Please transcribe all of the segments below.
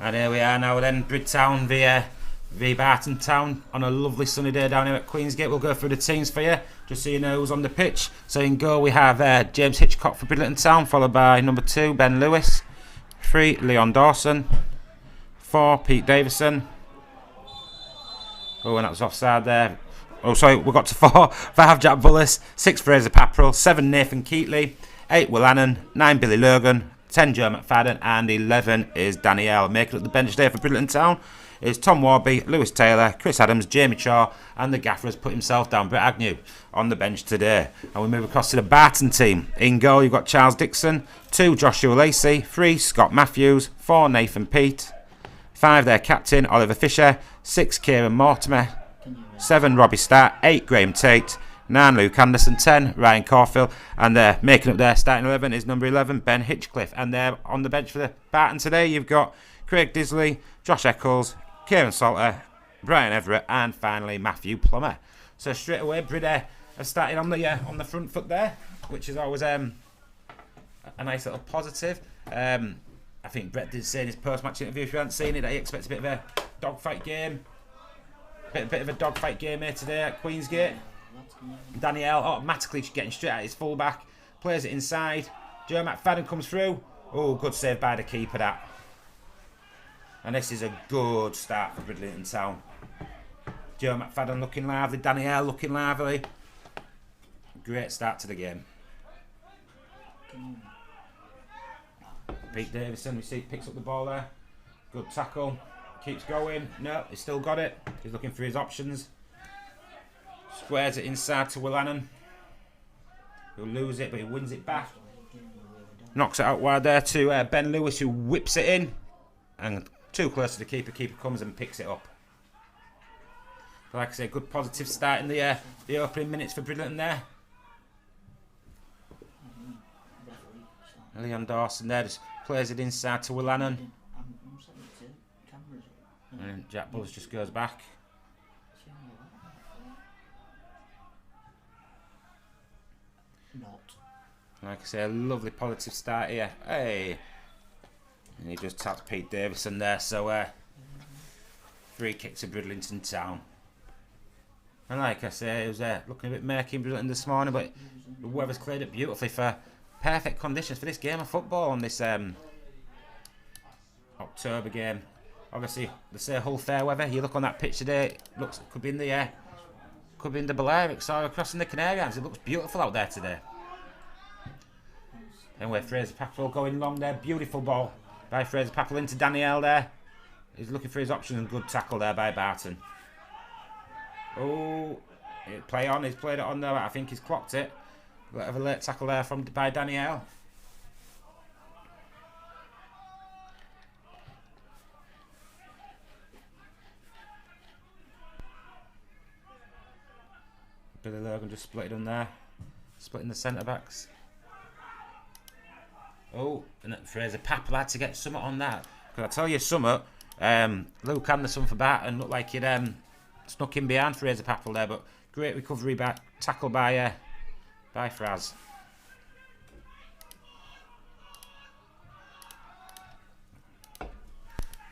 And here we are now then, Bridtown v Barton Town on a lovely sunny day down here at Queensgate. We'll go through the teams for you, just so you know who's on the pitch. So in goal we have James Hitchcock for Bridlington Town, followed by number 2, Ben Lewis. 3, Leon Dawson. 4, Pete Davison. Oh, and that was offside there. Oh, sorry, we got to 4. 5, Jack Bullis. 6, Fraser Papperell. 7, Nathan Keatley. 8, Will Annan. 9, Billy Logan. 10, Joe McFadden, and 11 is Danielle. Making up the bench today for Bridlington Town is Tom Warby, Lewis Taylor, Chris Adams, Jamie Chaw, and the gaffer has put himself down, Brett Agnew, on the bench today. And we move across to the Barton team. In goal, you've got Charles Dixon, 2, Joshua Lacey, 3, Scott Matthews, 4, Nathan Peat, 5, their captain, Oliver Fisher, 6, Kieran Mortimer, 7, Robbie Starr, 8, Graham Tate, 9, Luke Anderson, 10, Ryan Caulfield, and making up their starting 11 is number 11, Ben Hitchcliffe. And they're on the bench for the Barton today. You've got Craig Disley, Josh Eccles, Kieran Salter, Brian Everett, and finally Matthew Plummer. So straight away, Brid have started on the front foot there, which is always a nice little positive. I think Brett did say in his post-match interview, if you haven't seen it, that he expects a bit of a dogfight game. Bit of a dogfight game here today at Queensgate. Danielle automatically getting straight at his fullback, plays it inside. Joe McFadden comes through. Oh, good save by the keeper, that. And this is a good start for Bridlington Town. Joe McFadden looking lively, Danielle looking lively. Great start to the game. Pete Davison, we see, picks up the ball there. Good tackle. Keeps going. No, he's still got it. He's looking for his options. Squares it inside to Will Annan. He'll lose it, but he wins it back. Knocks it out wide there to Ben Lewis, who whips it in. And too close to the keeper. Keeper comes and picks it up. But like I say, good positive start in the opening minutes for Bridlington there. Leon Dawson there just plays it inside to Will Annan. And Jack Bullis just goes back. Like I say, a lovely positive start here. Hey! And he just tapped Pete Davison there. So, free kick to Bridlington Town. And like I say, it was looking a bit murky in Bridlington this morning, but the weather's cleared up beautifully for perfect conditions for this game of football on this October game. Obviously, they say Hull fair weather. You look on that pitch today, it could be in the Balearics or across in the Canary Islands. It looks beautiful out there today. Anyway, Fraser Papperell going long there. Beautiful ball by Fraser Papperell into Danielle there. He's looking for his options and good tackle there by Barton. Oh, he's played it on there. I think he's clocked it. Bit of a late tackle there by Danielle. Billy Logan just split it on there. Splitting the centre backs. Oh, and Fraser Papperell had to get something on that. Because I tell you something, Luke Anderson for Barton looked like he'd snuck in behind Fraser Papperell there, but great recovery back, tackle by Fraz.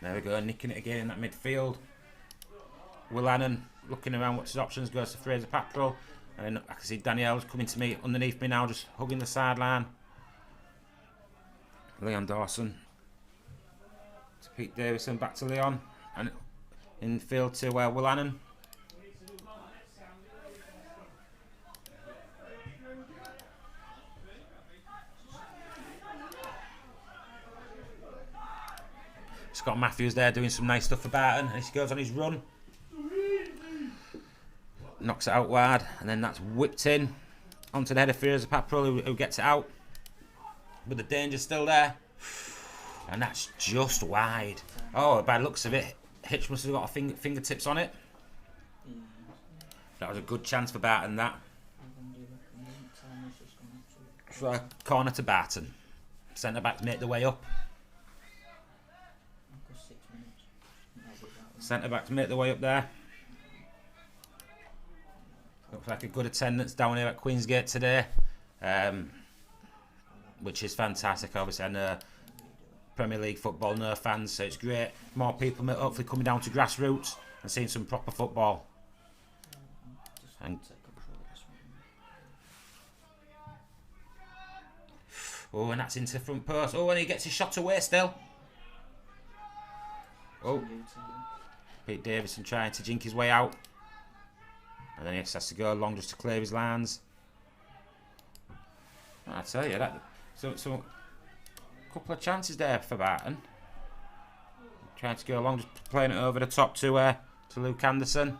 There we go, nicking it again in that midfield. Will Annan looking around what's his options, goes to Fraser Papperell. And I can see Danielle's coming to me underneath me now, just hugging the sideline. Leon Dawson to Pete Davison, back to Leon, and in field to Will Annan. Scott Matthews there doing some nice stuff for Barton, and he goes on his run. Knocks it out wide, and then that's whipped in onto the head of Fraser Papperell, who gets it out. But the danger's still there. And that's just wide. Oh, by the looks of it, Hitch must have got a fingertips on it. That was a good chance for Barton, that. So, corner to Barton. Centre back to make the way up. Centre back to make the way up there. Looks like a good attendance down here at Queensgate today. Which is fantastic. Obviously, I know Premier League football, no fans, so it's great. More people hopefully coming down to grassroots and seeing some proper football. And oh, and that's into the front post. Oh, and he gets his shot away still. Oh, Pete Davison trying to jink his way out. And then he has to go along just to clear his lines. I tell you, that so a couple of chances there for Barton. Trying to go along, just playing it over the top to Luke Anderson,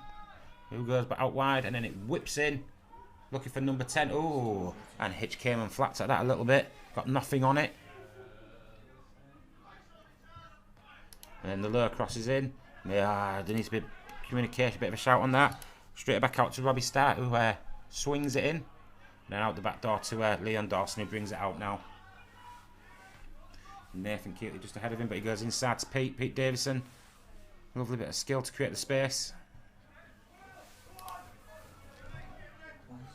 who goes back out wide, and then it whips in, looking for number 10. Oh, and Hitch came and flapped at that a little bit. Got nothing on it. And then the low crosses in. Yeah, there needs to be communication, a bit of a shout on that. Straight back out to Robbie Stark, who swings it in. And then out the back door to Leon Dawson, who brings it out now. Nathan Keatley just ahead of him, but he goes inside to Pete Davison. Lovely bit of skill to create the space.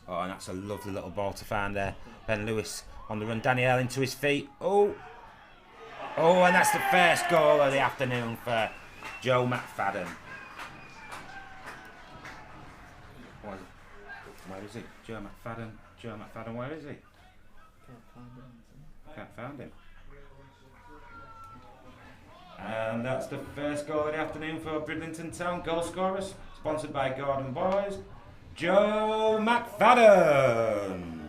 Oh, and that's a lovely little ball to find there. Ben Lewis on the run. Danielle into his feet. Oh, and that's the first goal of the afternoon for Joe McFadden. Where is he? Joe McFadden, where is he? Can't find him. And that's the first goal of the afternoon for Bridlington Town. Goal scorers, sponsored by Gordon Boys, Joe McFadden.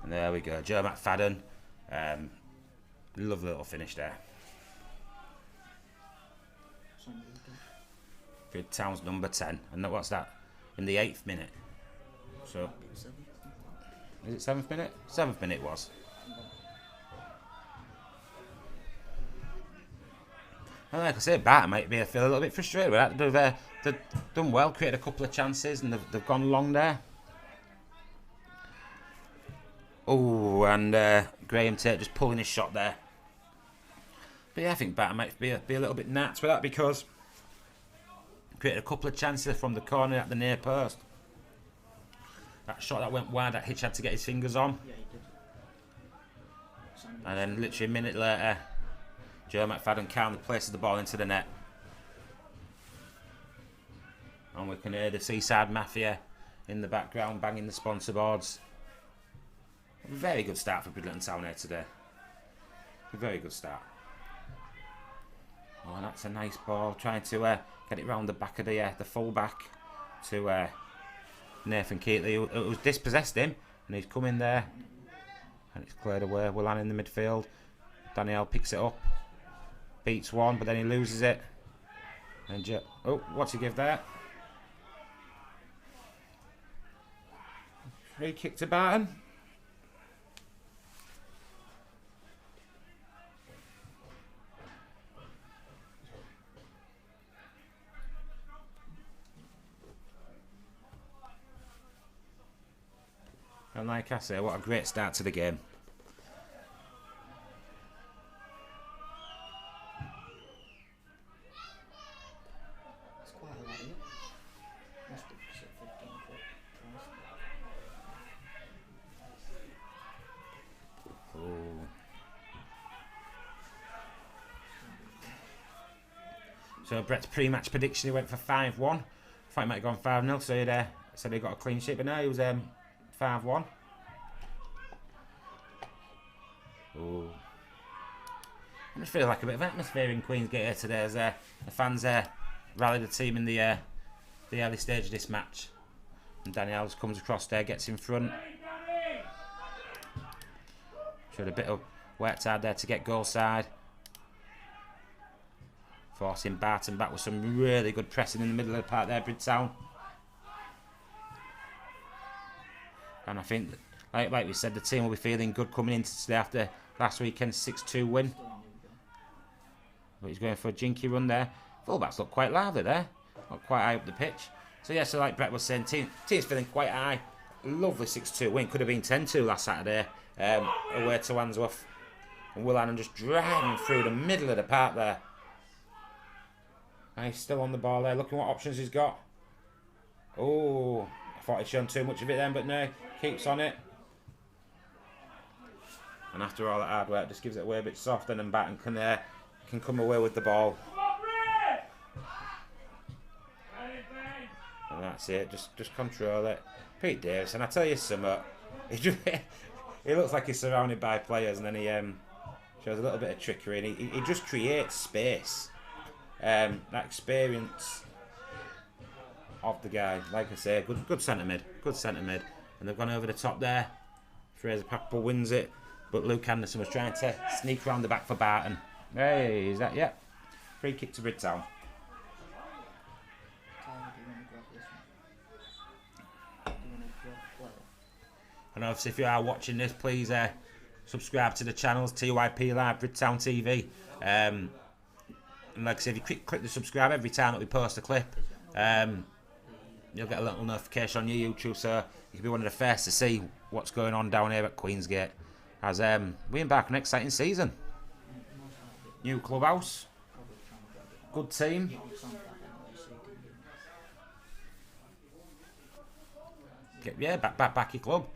And there we go, Joe McFadden. Lovely little finish there. Brid Town's number 10. And what's that? In the 8th minute. So, is it 7th minute? 7th minute it was. And like I said, Barton might feel a little bit frustrated with that. They've done well, created a couple of chances, and they've gone long there. Oh, and Graham Tate just pulling his shot there. But yeah, I think Barton might be a little bit nuts with that, because created a couple of chances from the corner at the near post. That shot that went wide, that Hitch had to get his fingers on. Yeah, he did. And then literally a minute later, Joe McFadden calmly places the ball into the net. And we can hear the Seaside Mafia in the background banging the sponsor boards. A very good start for Bridlington Town here today. A very good start. Oh, that's a nice ball. Trying to get it round the back of the full-back to Nathan Keatley, who's dispossessed him. And he's come in there. And it's cleared away. Willan in the midfield. Danielle picks it up. Beats one, but then he loses it. And oh, what's he give there? Free kick to Barton. And like I say, what a great start to the game. It's quite a lot, isn't it? Must be sort of 15 foot price. Oh. So Brett's pre-match prediction, he went for 5-1. Thought he might have gone 5-0, so he said he got a clean sheet, but no, he was 5-1. Oh. I just feel like a bit of atmosphere in Queensgate here today as the fans rallied the team in the early stage of this match. And Danielle comes across there, gets in front. Showed a bit of work hard there to get goal side. Forcing Barton back with some really good pressing in the middle of the park there, Bridtown. And I think, like we said, the team will be feeling good coming into today after last weekend's 6-2 win. But he's going for a jinky run there. Fullbacks look quite lively there. Not quite high up the pitch. So yeah, so like Brett was saying, team's feeling quite high. Lovely 6-2 win. Could have been 10-2 last Saturday. Away to Wandsworth. And Will Allen just driving through the middle of the park there. And he's still on the ball there. Looking what options he's got. Oh, I thought he'd shown too much of it then, but no, keeps on it. And after all that hard work, just gives it away a bit softer, and Barton can come away with the ball. And that's it. Just control it. Pete Davis, and I tell you something, he looks like he's surrounded by players, and then he shows a little bit of trickery, and he just creates space. That experience of the guy, like I say, good centre mid, and they've gone over the top there. Fraser Papel wins it, but Luke Anderson was trying to sneak round the back for Barton. Hey, is that yep? Free kick to Bridtown. And obviously, if you are watching this, please subscribe to the channels TYPLive, Bridtown TV. And like I said, if you click the subscribe every time that we post a clip, you'll get a little notification on your YouTube, so you can be one of the first to see what's going on down here at Queensgate. As we embark on an exciting season. New clubhouse, good team. Yeah, back your club.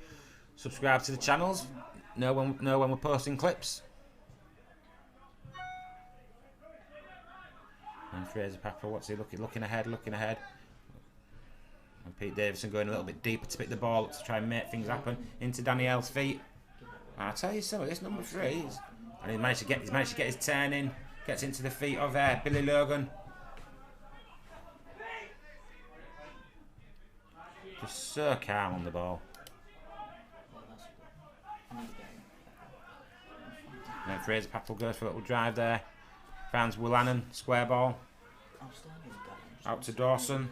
Subscribe to the channels. Know when we're posting clips. And Fraser Papel, what's he looking ahead. And Pete Davison going a little bit deeper to pick the ball up to try and make things happen into Danielle's feet. And I'll tell you something, this number 3 is, and he's managed to get his turn in, gets into the feet of Billy Logan. Just so calm on the ball. And then Fraser Papel goes for a little drive there. Finds Will Allen, square ball. Out to Dawson.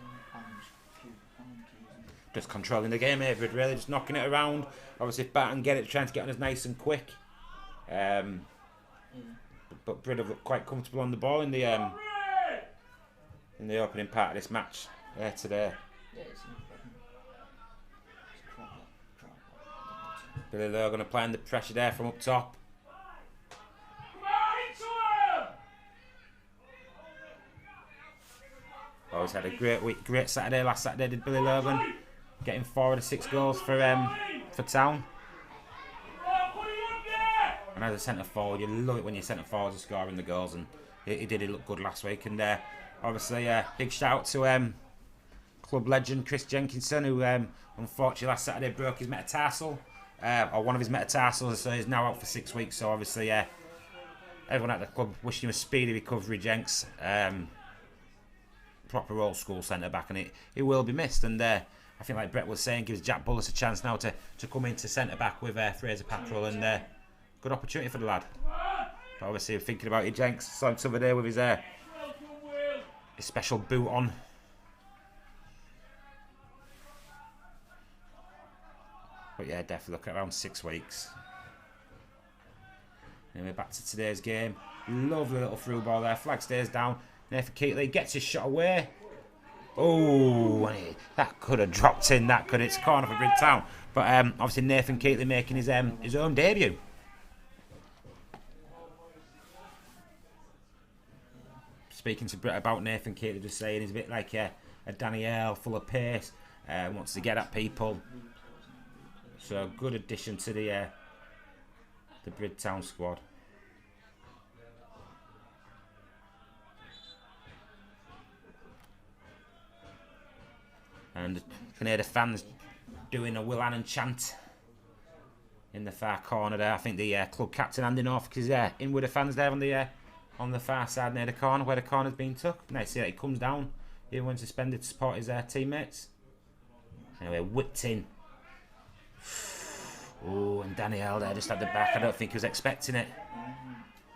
Just controlling the game, Avery, really, just knocking it around. Obviously, if Barton get it, trying to get on us nice and quick. But Brid looked quite comfortable on the ball in the opening part of this match today. Billy Logan applying the pressure there from up top. Always had a great week, great Saturday. Last Saturday did Billy Logan, getting 4 of the 6 goals for Town. And as a centre forward, you love it when your centre forwards are scoring the goals, and he did. He looked good last week. And obviously, big shout out to club legend Chris Jenkinson, who unfortunately last Saturday broke his metatarsal, or one of his metatarsals, so he's now out for 6 weeks. So obviously, everyone at the club wishing him a speedy recovery, Jenks. Proper old school centre back, and he will be missed. And I think, like Brett was saying, gives Jack Bullis a chance now to come into centre back with Fraser Papel, and good opportunity for the lad. But obviously, thinking about it, Jenks saw him over there with his special boot on. But yeah, definitely look at around 6 weeks. Anyway, back to today's game. Lovely little through ball there. Flag stays down. Nathan Keatley gets his shot away. Oh, that could have dropped in. That could. It's a corner for Bridtown. But obviously Nathan Keatley making his own debut. Speaking to Brett about Nathan Keatley, just saying he's a bit like a Danielle, full of pace. Wants to get at people. So good addition to the Bridtown squad. And you can hear the fans doing a Will Allen chant in the far corner there. I think the club captain handing off, because in with the fans there on the far side near the corner where the corner's been took. Nice to see that he comes down even when suspended to support his teammates. Anyway, whipped in. Oh, and Danielle there just at the back. I don't think he was expecting it.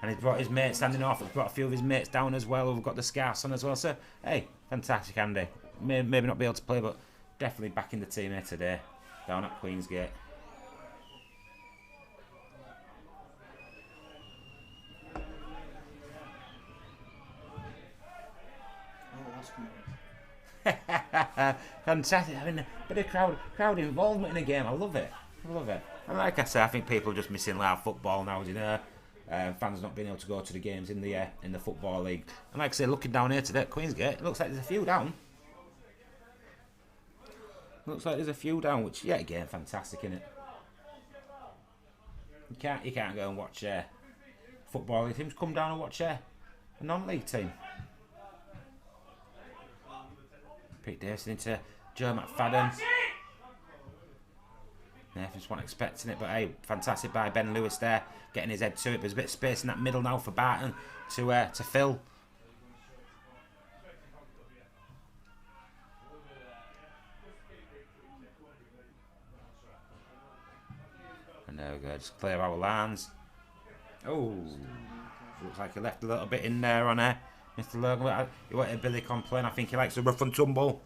And he's brought his mates standing off. He's brought a few of his mates down as well, who've got the scarves on as well. So, hey, fantastic, Andy. Maybe not be able to play, but definitely back in the team here today, down at Queensgate. Fantastic, having a bit of crowd involvement in a game. I love it. And like I say, I think people are just missing live football now, you know. Fans not being able to go to the games in the football league. And like I say, looking down here today at Queensgate, it looks like there's a few down. Which yeah, again, fantastic, innit? You can't go and watch football league teams. Come down and watch a non-league team. Pete Davison into Joe McFadden. Nathan's not expecting it, but hey, fantastic by Ben Lewis there, getting his head to it. There's a bit of space in that middle now for Barton to fill. And there we go, just clear our lines. Oh, looks like he left a little bit in there on Mr. Logan. You wanted Billy complain. I think he likes a rough and tumble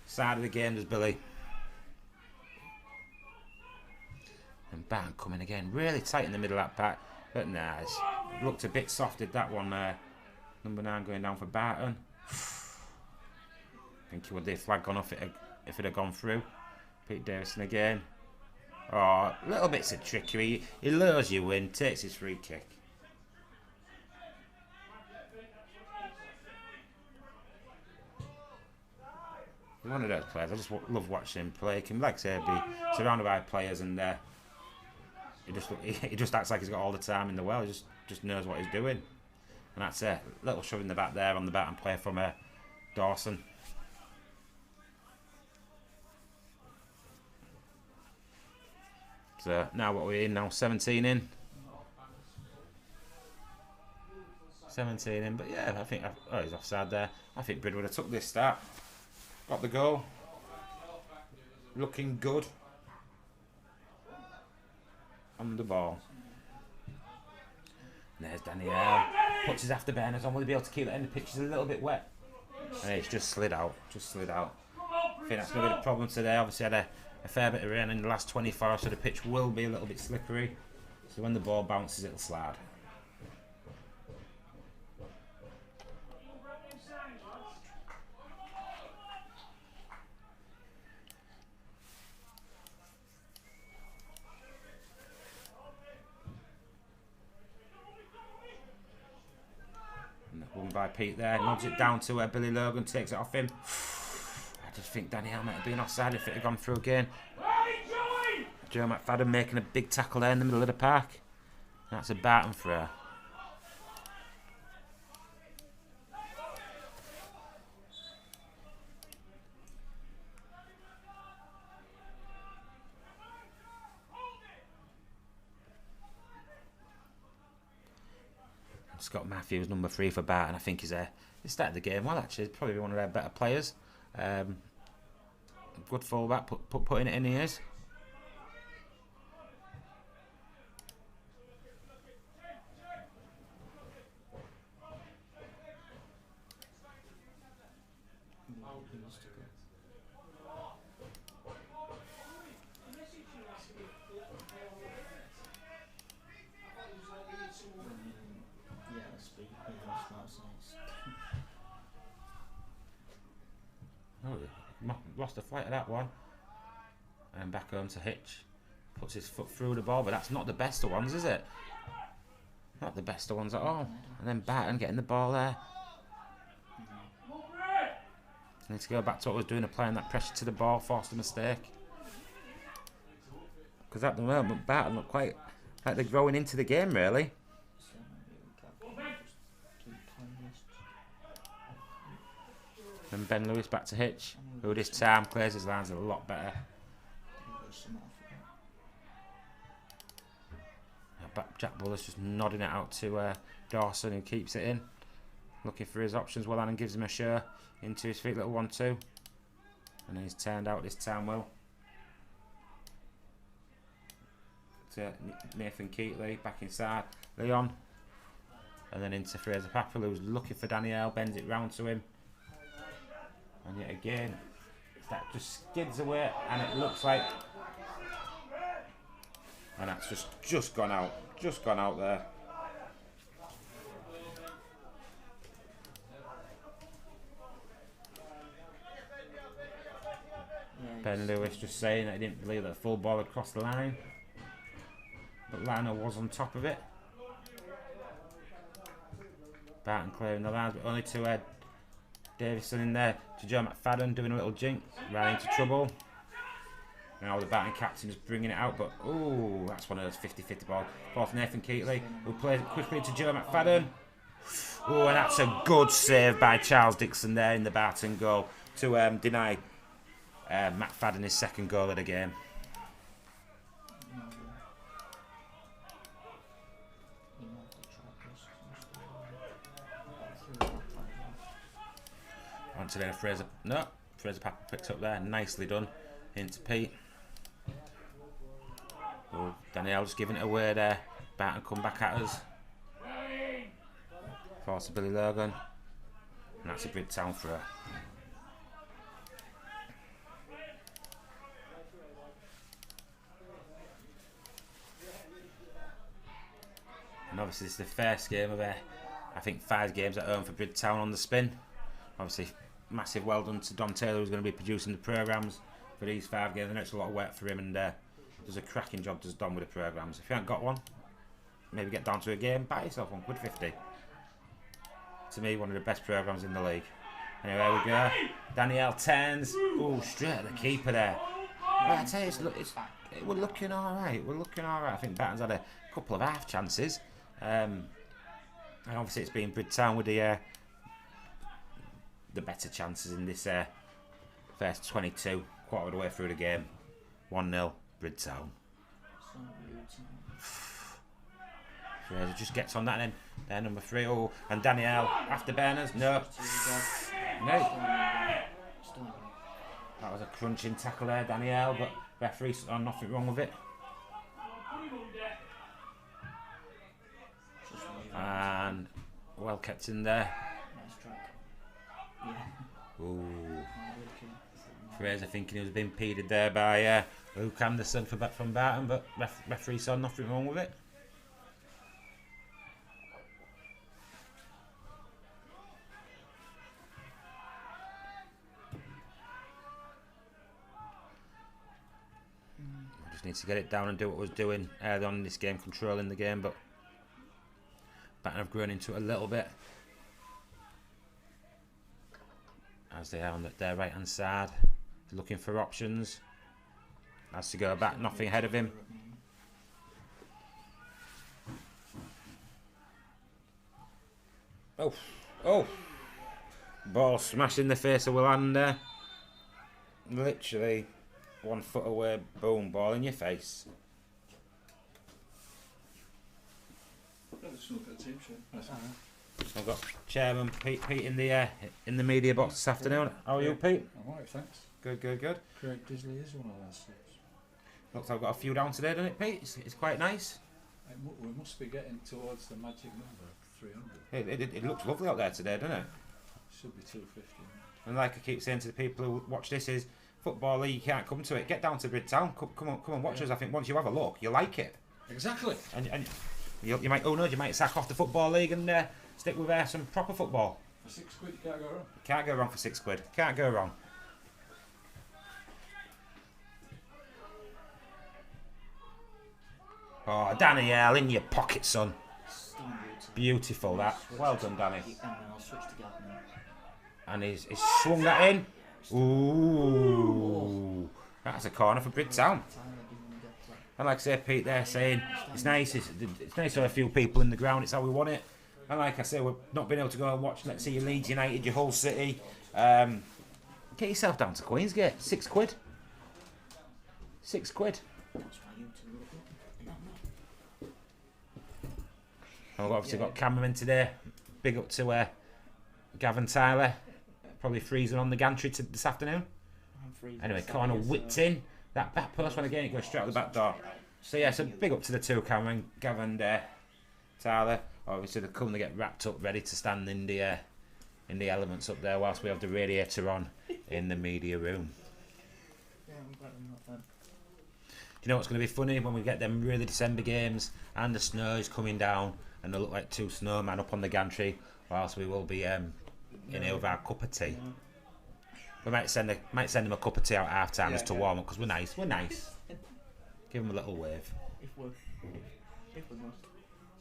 side of the game, does Billy. And Barton coming again, really tight in the middle of that pack. But nah, it's looked a bit soft, did that one there. Number 9 going down for Barton. I think he would have flag gone off if it had gone through. Pete Davison again. Oh, little bits of trickery. He lures you in, takes his free kick. One of those players, I just love watching him play. He can, like I say, be surrounded by players, and he just acts like he's got all the time in the world. He just knows what he's doing. And that's a little shove in the back there on the Barton player from Dawson. So now what are we in now? 17 in. 17 in, but yeah, I think he's offside there. I think Brid would have took this start. Got the goal. Looking good. On the ball. And there's Danielle. Puts his afterburners on. Will he be able to keep it in? The pitch is a little bit wet. And it's just slid out. I think that's going to be the problem today. Obviously had a fair bit of rain in the last 24 hours, so the pitch will be a little bit slippery. So when the ball bounces, it'll slide. Won by Pete there, nods it down to where Billy Logan takes it off him. I just think Danielle might have been offside if it had gone through again. Joe McFadden making a big tackle there in the middle of the park. That's a Barton throw. Scott Matthews, number 3 for Barton. I think he started the game well, actually. Probably one of their better players. Good fullback, putting it in the ears. Lost the flight of that one. And back home to Hitch. Puts his foot through the ball, but that's not the best of ones, is it? Not the best of ones at all. And then Barton getting the ball there. Need to go back to what was doing, applying that pressure to the ball, forced a mistake. Because at the moment, Barton look quite like they're growing into the game, really. And Ben Lewis back to Hitch, who this time clears his lines a lot better. Jack Bullis just nodding it out to Dawson, who keeps it in. Looking for his options. Well, and gives him a show into his feet, little 1-2. And then he's turned out this time well. To Nathan Keatley, back inside. Leon. And then into Fraser Papel, who's looking for Danielle, bends it round to him. And yet again, that just skids away, and it looks like, and that's just gone out there. Ben Lewis just saying that he didn't believe that the full ball had crossed the line. But Lionel was on top of it. Barton clearing the lines, but only to Davison in there to Joe McFadden doing a little jink, ran into trouble. Now the Barton captain is bringing it out, but ooh, that's one of those 50-50 balls. Fourth Nathan Keatley, who plays it quickly to Joe McFadden. Oh, and that's a good save by Charles Dixon there in the Barton goal to deny McFadden his second goal of the game. On to then Fraser. No, Fraser Papper picked up there. Nicely done. Into Pete. Oh, Danielle just giving it away there. Barton come back at us. Force to Billy Logan. And that's a Bridtown throw. And obviously this is the first game of I think 5 games at home for Bridtown on the spin. Obviously massive well done to Don Taylor, who's going to be producing the programmes for these 5 games. I know it's a lot of work for him, and does a cracking job does Don with the programmes. If you haven't got one, maybe get down to a game, buy yourself one, £1.50. To me, one of the best programmes in the league. Anyway, there we go. Danielle turns. Oh, straight at the keeper there. Well, I tell you, we're looking alright. We're looking alright. I think Barton's had a couple of half chances. And obviously it's been Bridtown with the better chances in this first 22, quarter of the way through the game. 1-0, Bridtown. Fraser just gets on that then. There, number 3. Oh, and Danielle after Berners. No. No. That was a crunching tackle there, Danielle, but referee saw nothing wrong with it. And well kept in there. Ooh. Fraser thinking he was being peded there by Luke Anderson from Barton, but referee saw nothing wrong with it. Just need to get it down and do what I was doing early on in this game, controlling the game, but Barton have grown into it a little bit. As they are on their right hand side, looking for options. Has to go back, nothing ahead of him. Oh! Ball smashed in the face of Willander. Literally 1 foot away, boom, ball in your face. I've got Chairman Pete in the media box this afternoon. How are you, Pete? I'm alright, thanks. Good. Craig Disley is one of those sorts. Looks like I've got a few down today, doesn't it, Pete? It's quite nice. We must be getting towards the magic number, 300. It looks lovely out there today, doesn't it? Should be 250. And like I keep saying to the people who watch this, is Football League, you can't come to it. Get down to Bridtown. Come on, watch us. I think once you have a look, you like it. Exactly. And you might sack off the Football League and stick with some proper football. For £6 you can't go wrong. Can't go wrong for £6. Can't go wrong. Oh, Danielle, in your pocket, son. Beautiful, that. Well done, Danny. And he's swung that in. Ooh. That's a corner for Bridtown. And like I say, Pete there saying, it's nice to have a few people in the ground, it's how we want it. And like I say, we've not been able to go and watch, let's see, your Leeds United, your Hull City. Get yourself down to Queensgate, £6. £6. And we've obviously got cameramen today. Big up to Gavin Tyler. Probably freezing on the gantry this afternoon. Anyway, corner whipped in. That back post when again it goes straight out the back door. So yeah, so big up to the two cameramen, Gavin and Tyler. Obviously they're coming to get wrapped up, ready to stand in the elements up there whilst we have the radiator on in the media room. Do you know what's going to be funny? When we get them really December games and the snow is coming down and they look like 2 snowmen up on the gantry whilst we will be in here with our cup of tea. We might send him a cup of tea out at half time Yeah, just to yeah. warm up because we're nice. We're nice. Give him a little wave. If we must.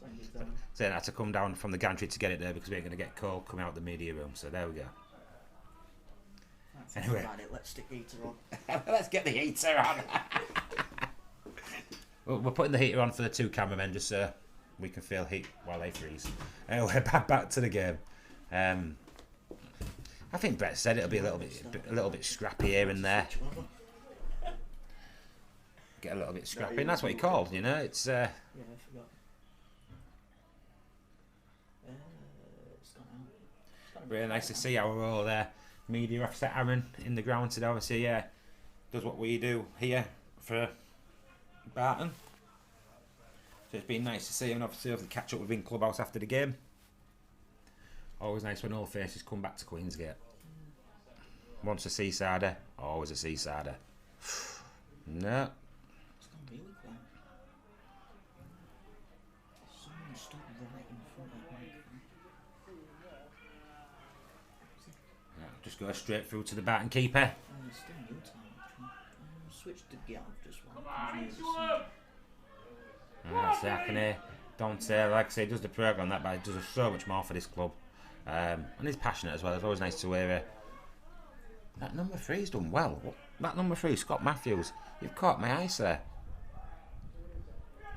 Send it down. So I had to come down from the gantry to get it there because we ain't going to get cold coming out the media room. So there we go. That's Anyway. about it. Let's stick the heater on. Let's get the heater on. We're putting the heater on for the two cameramen just so we can feel heat while they freeze. Anyway, back to the game. I think Brett said it'll be a little bit scrappy here and there. Get a little bit scrappy, and that's what he called. You know, it's. Yeah, I forgot. It's gone out. Really nice to see our all media officer Aaron in the ground today. Obviously, does what we do here for Barton. So it's been nice to see him, and obviously have to catch up with him in clubhouse after the game. Always nice when all faces come back to Queensgate. Once a seasider, always a seasider. No. It's gone really quiet. Someone stood right in front of the microphone. Just go straight through to the Barton keeper. It's still new time actually. Switch to get off just one. And that's it, I can hear Dante, like I say, does the programme that, but he does so much more for this club. And he's passionate as well. It's always nice to hear that number 3's done well. That number 3, Scott Matthews, you've caught my eyes there.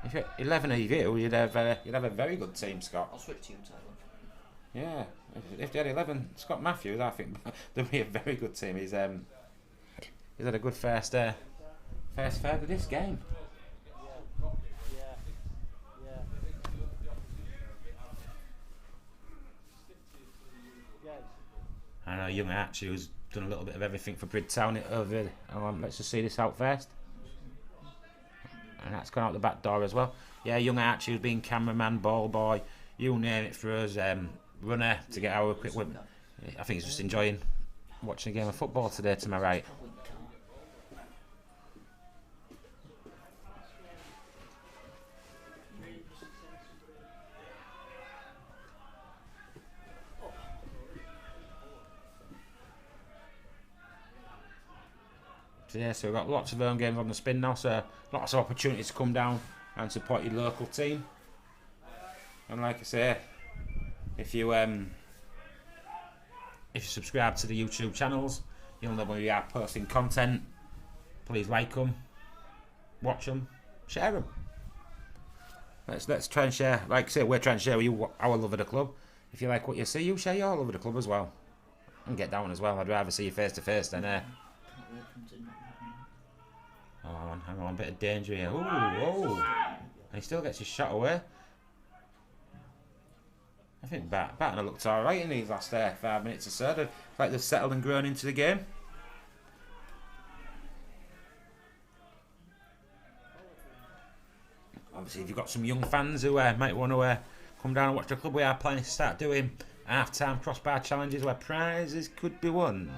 If you're 11 of you, you'd have a very good team, Scott. I'll switch to you, Tyler. Yeah, if you had 11 Scott Matthews, I think there'd be a very good team. He's had a good first third of this game. I know young Archie who's done a little bit of everything for Bridlington over. Let's just see this out first. And that's gone out the back door as well. Yeah, young Archie who's been cameraman, ball boy, you name it for us. Runner to get our equipment. I think he's just enjoying watching a game of football today to my right. So yeah, so we've got lots of home games on the spin now, so lots of opportunities to come down and support your local team. And like I say, if you subscribe to the YouTube channels, you'll know when we are posting content. Please like them, watch them, share them. Let's try and share. Like I say, we're trying to share with you our love of the club. If you like what you see, you share your love of the club as well, and get down as well. I'd rather see you face to face than hang on, bit of danger here. Ooh, and he still gets his shot away. I think Barton looked alright in these last 5 minutes or so. Like they've settled and grown into the game. Obviously, if you've got some young fans who might want to come down and watch the club, we are planning to start doing half-time crossbar challenges where prizes could be won.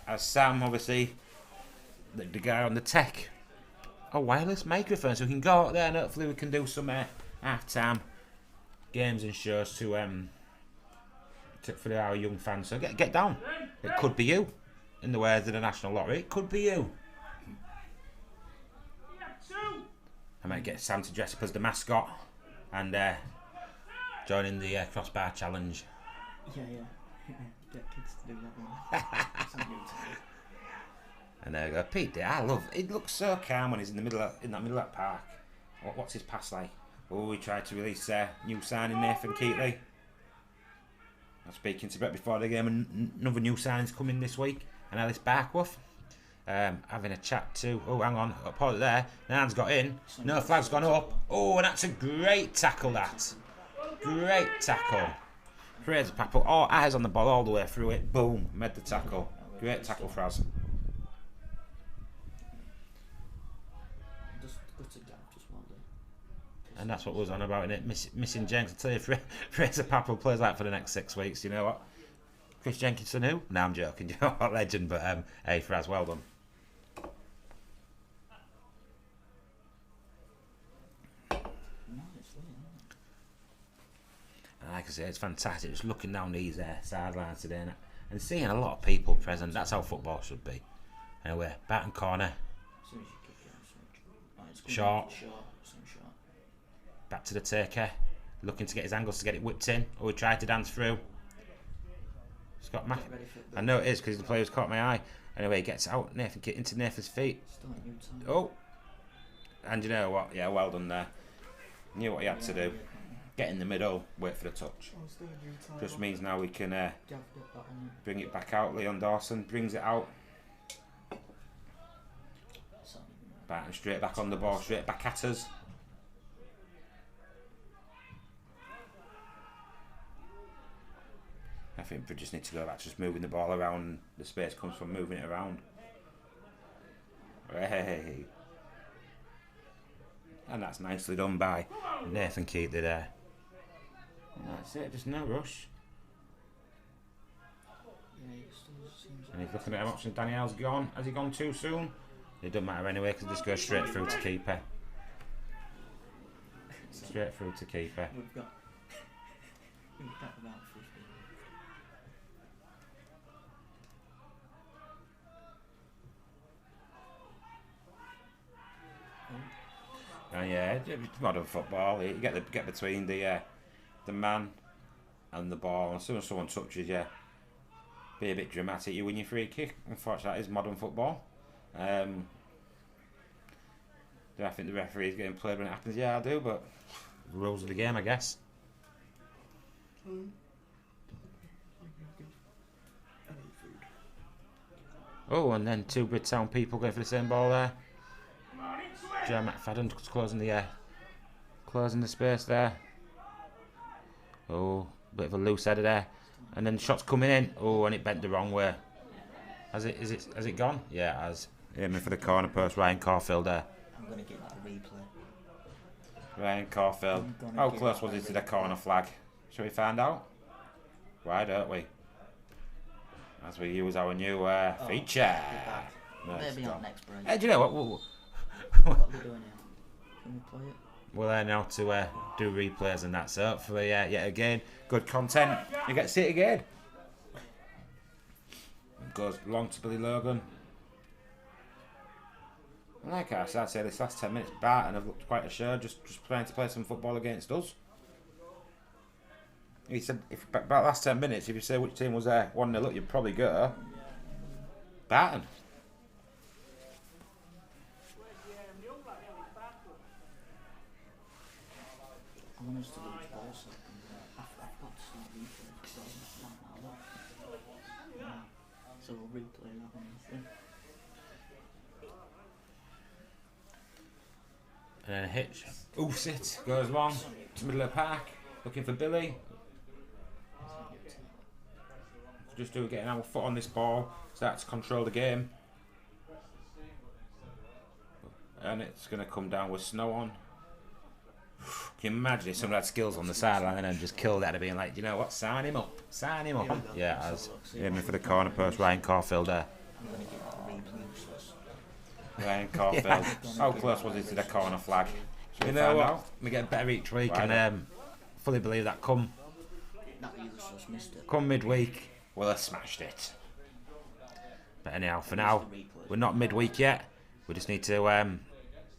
As Sam, obviously, the guy on the tech, a wireless microphone, so we can go out there and hopefully we can do some half-time games and shows to for our young fans. So get down. It could be you, in the words of the National Lottery. It could be you. I might get Sam to dress up as the mascot and join in the crossbar challenge. Yeah. Get kids to do that one. And there we go. Pete, I love. It looks so calm when he's in that middle of that park. What's his pass like? Oh, we tried to release new signing Nathan Keatley. I was speaking to Brett before the game, and another new signing's coming this week. And Ellis Barkworth. Having a chat to. Oh, hang on. Pause it there. Nan's got in. No flag's gone up. Oh, and that's a great tackle. That great tackle. Fraser Papple, all eyes on the ball all the way through it. Boom, made the tackle. Great tackle for us. And that's what was on about, innit? Missing Jenkins. I tell you, Fraser Papple plays that for the next 6 weeks. You know what? Chris Jenkinson who? No, I'm joking. You know what? Legend, but hey, Fraz, well done. like I say, it's fantastic. Just looking down these sidelines today and seeing a lot of people present. That's how football should be. Anyway, Barton corner. As soon as you kick it, it's going Short. Short. Back to the taker. Looking to get his angles to get it whipped in. Oh, he tried to dance through. He's got Get ready for the I know it is because the player's caught my eye. Anyway, he gets out. Nathan get into Nathan's feet. start new time. Oh. And you know what? Yeah, well done there. Knew what he had to do. Get in the middle, wait for the touch. Just means now we can bring it back out. Leon Dawson brings it out. Barton straight back on the ball, straight back at us. I think we just need to go back to just moving the ball around. The space comes from moving it around. Hey. And that's nicely done by Nathan Keatley there. And that's it, just no rush. And he's looking at an option. Danielle's gone. Has he gone too soon? It doesn't matter anyway because it just goes straight through to keeper. Straight through to keeper. We've got about 50. And yeah, it's modern football. You get between the man and the ball, and as soon as someone touches you, be a bit dramatic. You win your free kick. Unfortunately, that is modern football. Do I think the referee's getting played when it happens? Yeah, I do, but the rules of the game, I guess. Oh, and then two Bridtown people going for the same ball there. Joe McFadden closing the space there. Oh, bit of a loose header there, and then shots coming in. Oh, and it bent the wrong way. Has it gone? Yeah, it has. Aiming for the corner post, Ryan Caulfield there. I'm gonna get that replay. Ryan Caulfield. How close was he to the corner flag? Shall we find out? Why don't we? As we use our new feature. No, Maybe on next break. Hey, do you know what? What are we doing now? Can we play it? We're there now to do replays and that. So hopefully, yet again, good content. You get to see it again. It goes long to Billy Logan. Like I said, this last 10 minutes, Barton have looked quite assured, just trying to play some football against us. He said, if about last 10 minutes, if you say which team was there 1-0 you'd probably go Barton. I want us to lose ball second. I've got to start replaying. So we'll replay that one. And then a hitch. Sit goes long to middle of the park, looking for Billy. Just getting our foot on this ball, start to control the game. And it's going to come down with snow on. Can you imagine if someone had skills on the sideline and just killed that, being like, you know what, sign him up. Yeah, as aiming for the corner post, Ryan Caulfield there. I'm going to get that replay. Ryan Caulfield. Yeah. How close was he to the corner flag? Should You we know find what? out? We get better each week, Right. and fully believe that come That useless missed it. midweek. We'll have smashed it. But anyhow, for now, we're not midweek yet. We just need to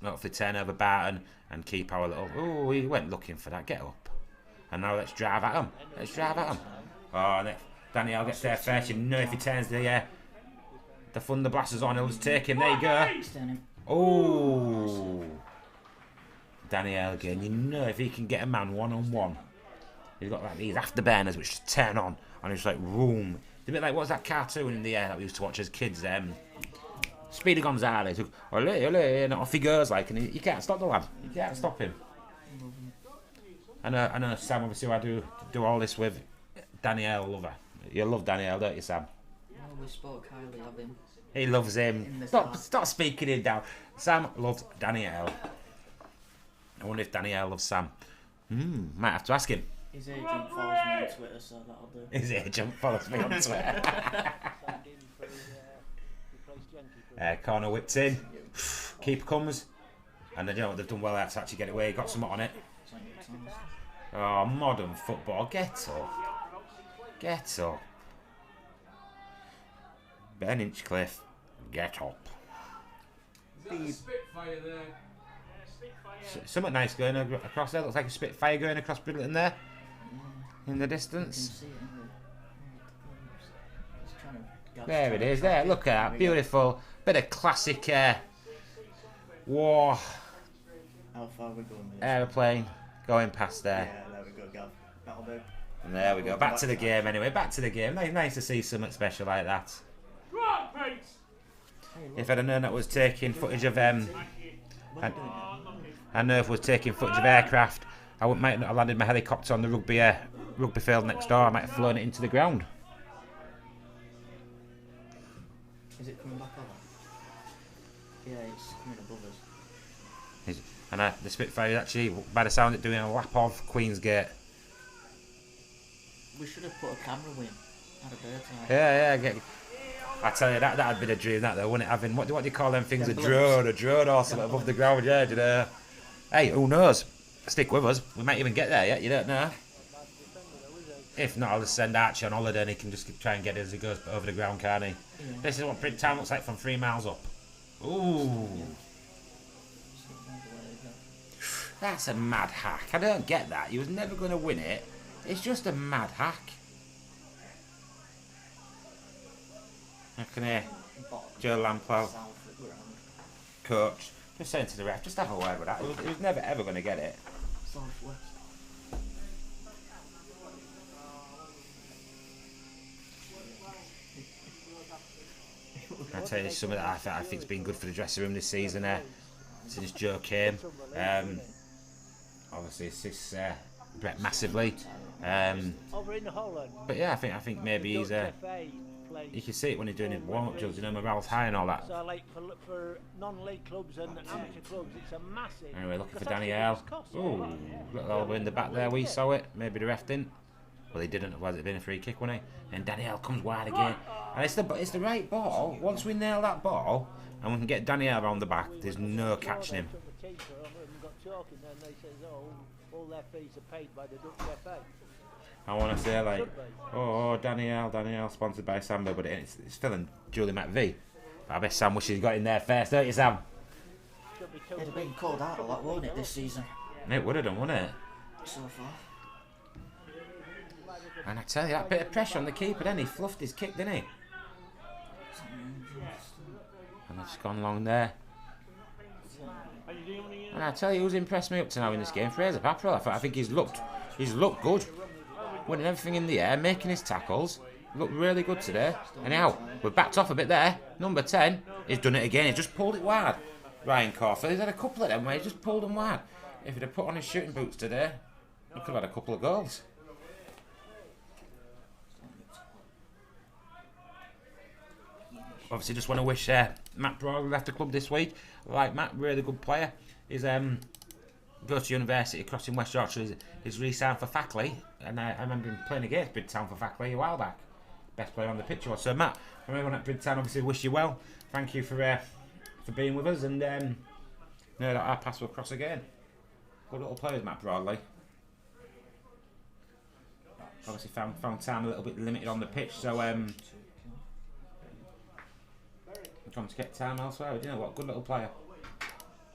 hopefully turn over Barton and keep our little. Oh, we went looking for that. Get up. And now let's drive at him. Oh, and if Danielle gets there first, you know if he turns the thunder blasters on, he'll just take him. There you go. Oh, Danielle again. You know if he can get a man one-on-one. He's got like these afterburners which just turn on and it's like room. It's a bit like, what's that cartoon in the air that we used to watch as kids? Speedy Gonzales. Ole, and off he goes like, and you can't stop the lad. You can't stop him. I know Sam, obviously, I do all this with Danielle, love her. You love Danielle, don't you, Sam? Well, we spoke highly of him. He loves him. Stop speaking him down. Sam loves Danielle. I wonder if Danielle loves Sam. Might have to ask him. His agent follows me on Twitter, so that'll do. His agent follows me on Twitter. Corner whipped in. Keeper comes. And then, you know, they've done well there to actually get it away. Got something on it. Oh, modern football. Get up. Get up. Ben Inchcliffe, get up. Something nice going across there. Looks like a Spitfire going across Bridlington there. In the distance. There it is. There. Look at that. Beautiful. Bit of classic war. How far are we going with this? Aeroplane going past there. Yeah, there we go, Gav. That'll do. And there we go. Back to the game anyway. Back to the game. Nice to see something special like that. If I'd have known that was taking footage of I know if was taking footage of aircraft, might not have landed my helicopter on the rugby field next door. I might have flown it into the ground. Is it coming back over? Yeah, it's coming above us. And the Spitfire is actually, by the sound of it, doing a lap of Queensgate. We should have put a camera in. Had a bird's eye. Yeah. I tell you, that'd been a dream, that though, wouldn't it? Having what do you call them things? A drone or something above the ground. Yeah, hey, who knows? Stick with us. We might even get there yet. You don't know. If not, I'll just send Archie on holiday and he can just try and get it as he goes over the ground, can't he? Yeah. This is what Bridtown looks like from 3 miles up. Ooh. That's a mad hack. I don't get that. He was never going to win it. It's just a mad hack. I can hear Joe Lamplow, coach, just saying to the ref, just have a word with that. He was never ever going to get it. Southwest. I tell you something that I think's been good for the dressing room this season. Since Joe came, obviously assists Brett massively. But yeah, I think maybe he's you can see it when he's doing his warm-up drills, morale's high and all that. So like for non-league clubs and amateur clubs, it's a massive. Anyway, looking for Danielle. Ooh, little elbow in the back there. We saw it. Maybe the ref didn't. Well, he didn't. Otherwise, it'd been a free kick, wouldn't he? And Danielle comes wide again. And it's the right ball. Once we nail that ball and we can get Danielle around the back, there's no catching him. All their fees are paid by the Dutch FA. I want to say like, oh Danielle, sponsored by Sambo, but it's Phil and Julie McVie. I bet Sam wishes he got in there first, don't you, Sam? It'd have been called out a lot, wouldn't it, this season? It would have done, wouldn't it? So far. And I tell you, that bit of pressure on the keeper, then he fluffed his kick, didn't he? And they've just gone along there. And I tell you, who's impressed me up to now in this game? Fraser Papperell. I think he's looked good. Winning everything in the air, making his tackles. Looked really good today. Anyhow, we're backed off a bit there. Number 10, he's done it again. He's just pulled it wide. Ryan Caulfield, he's had a couple of them where he's just pulled them wide. If he'd have put on his shooting boots today, he could have had a couple of goals. Obviously, just want to wish Matt Broad left the club this week. Like Matt, really good player. He's goes to university across in West Yorkshire. He's re-signed for Fackley, and I remember him playing against Bridtown for Fackley a while back. Best player on the pitch was. So Matt, from everyone at Bridtown, obviously wish you well. Thank you for being with us, and know that our paths will cross again. Good little players, Matt Broadley. Obviously found time a little bit limited on the pitch, so trying to get time elsewhere. You know what? Good little player.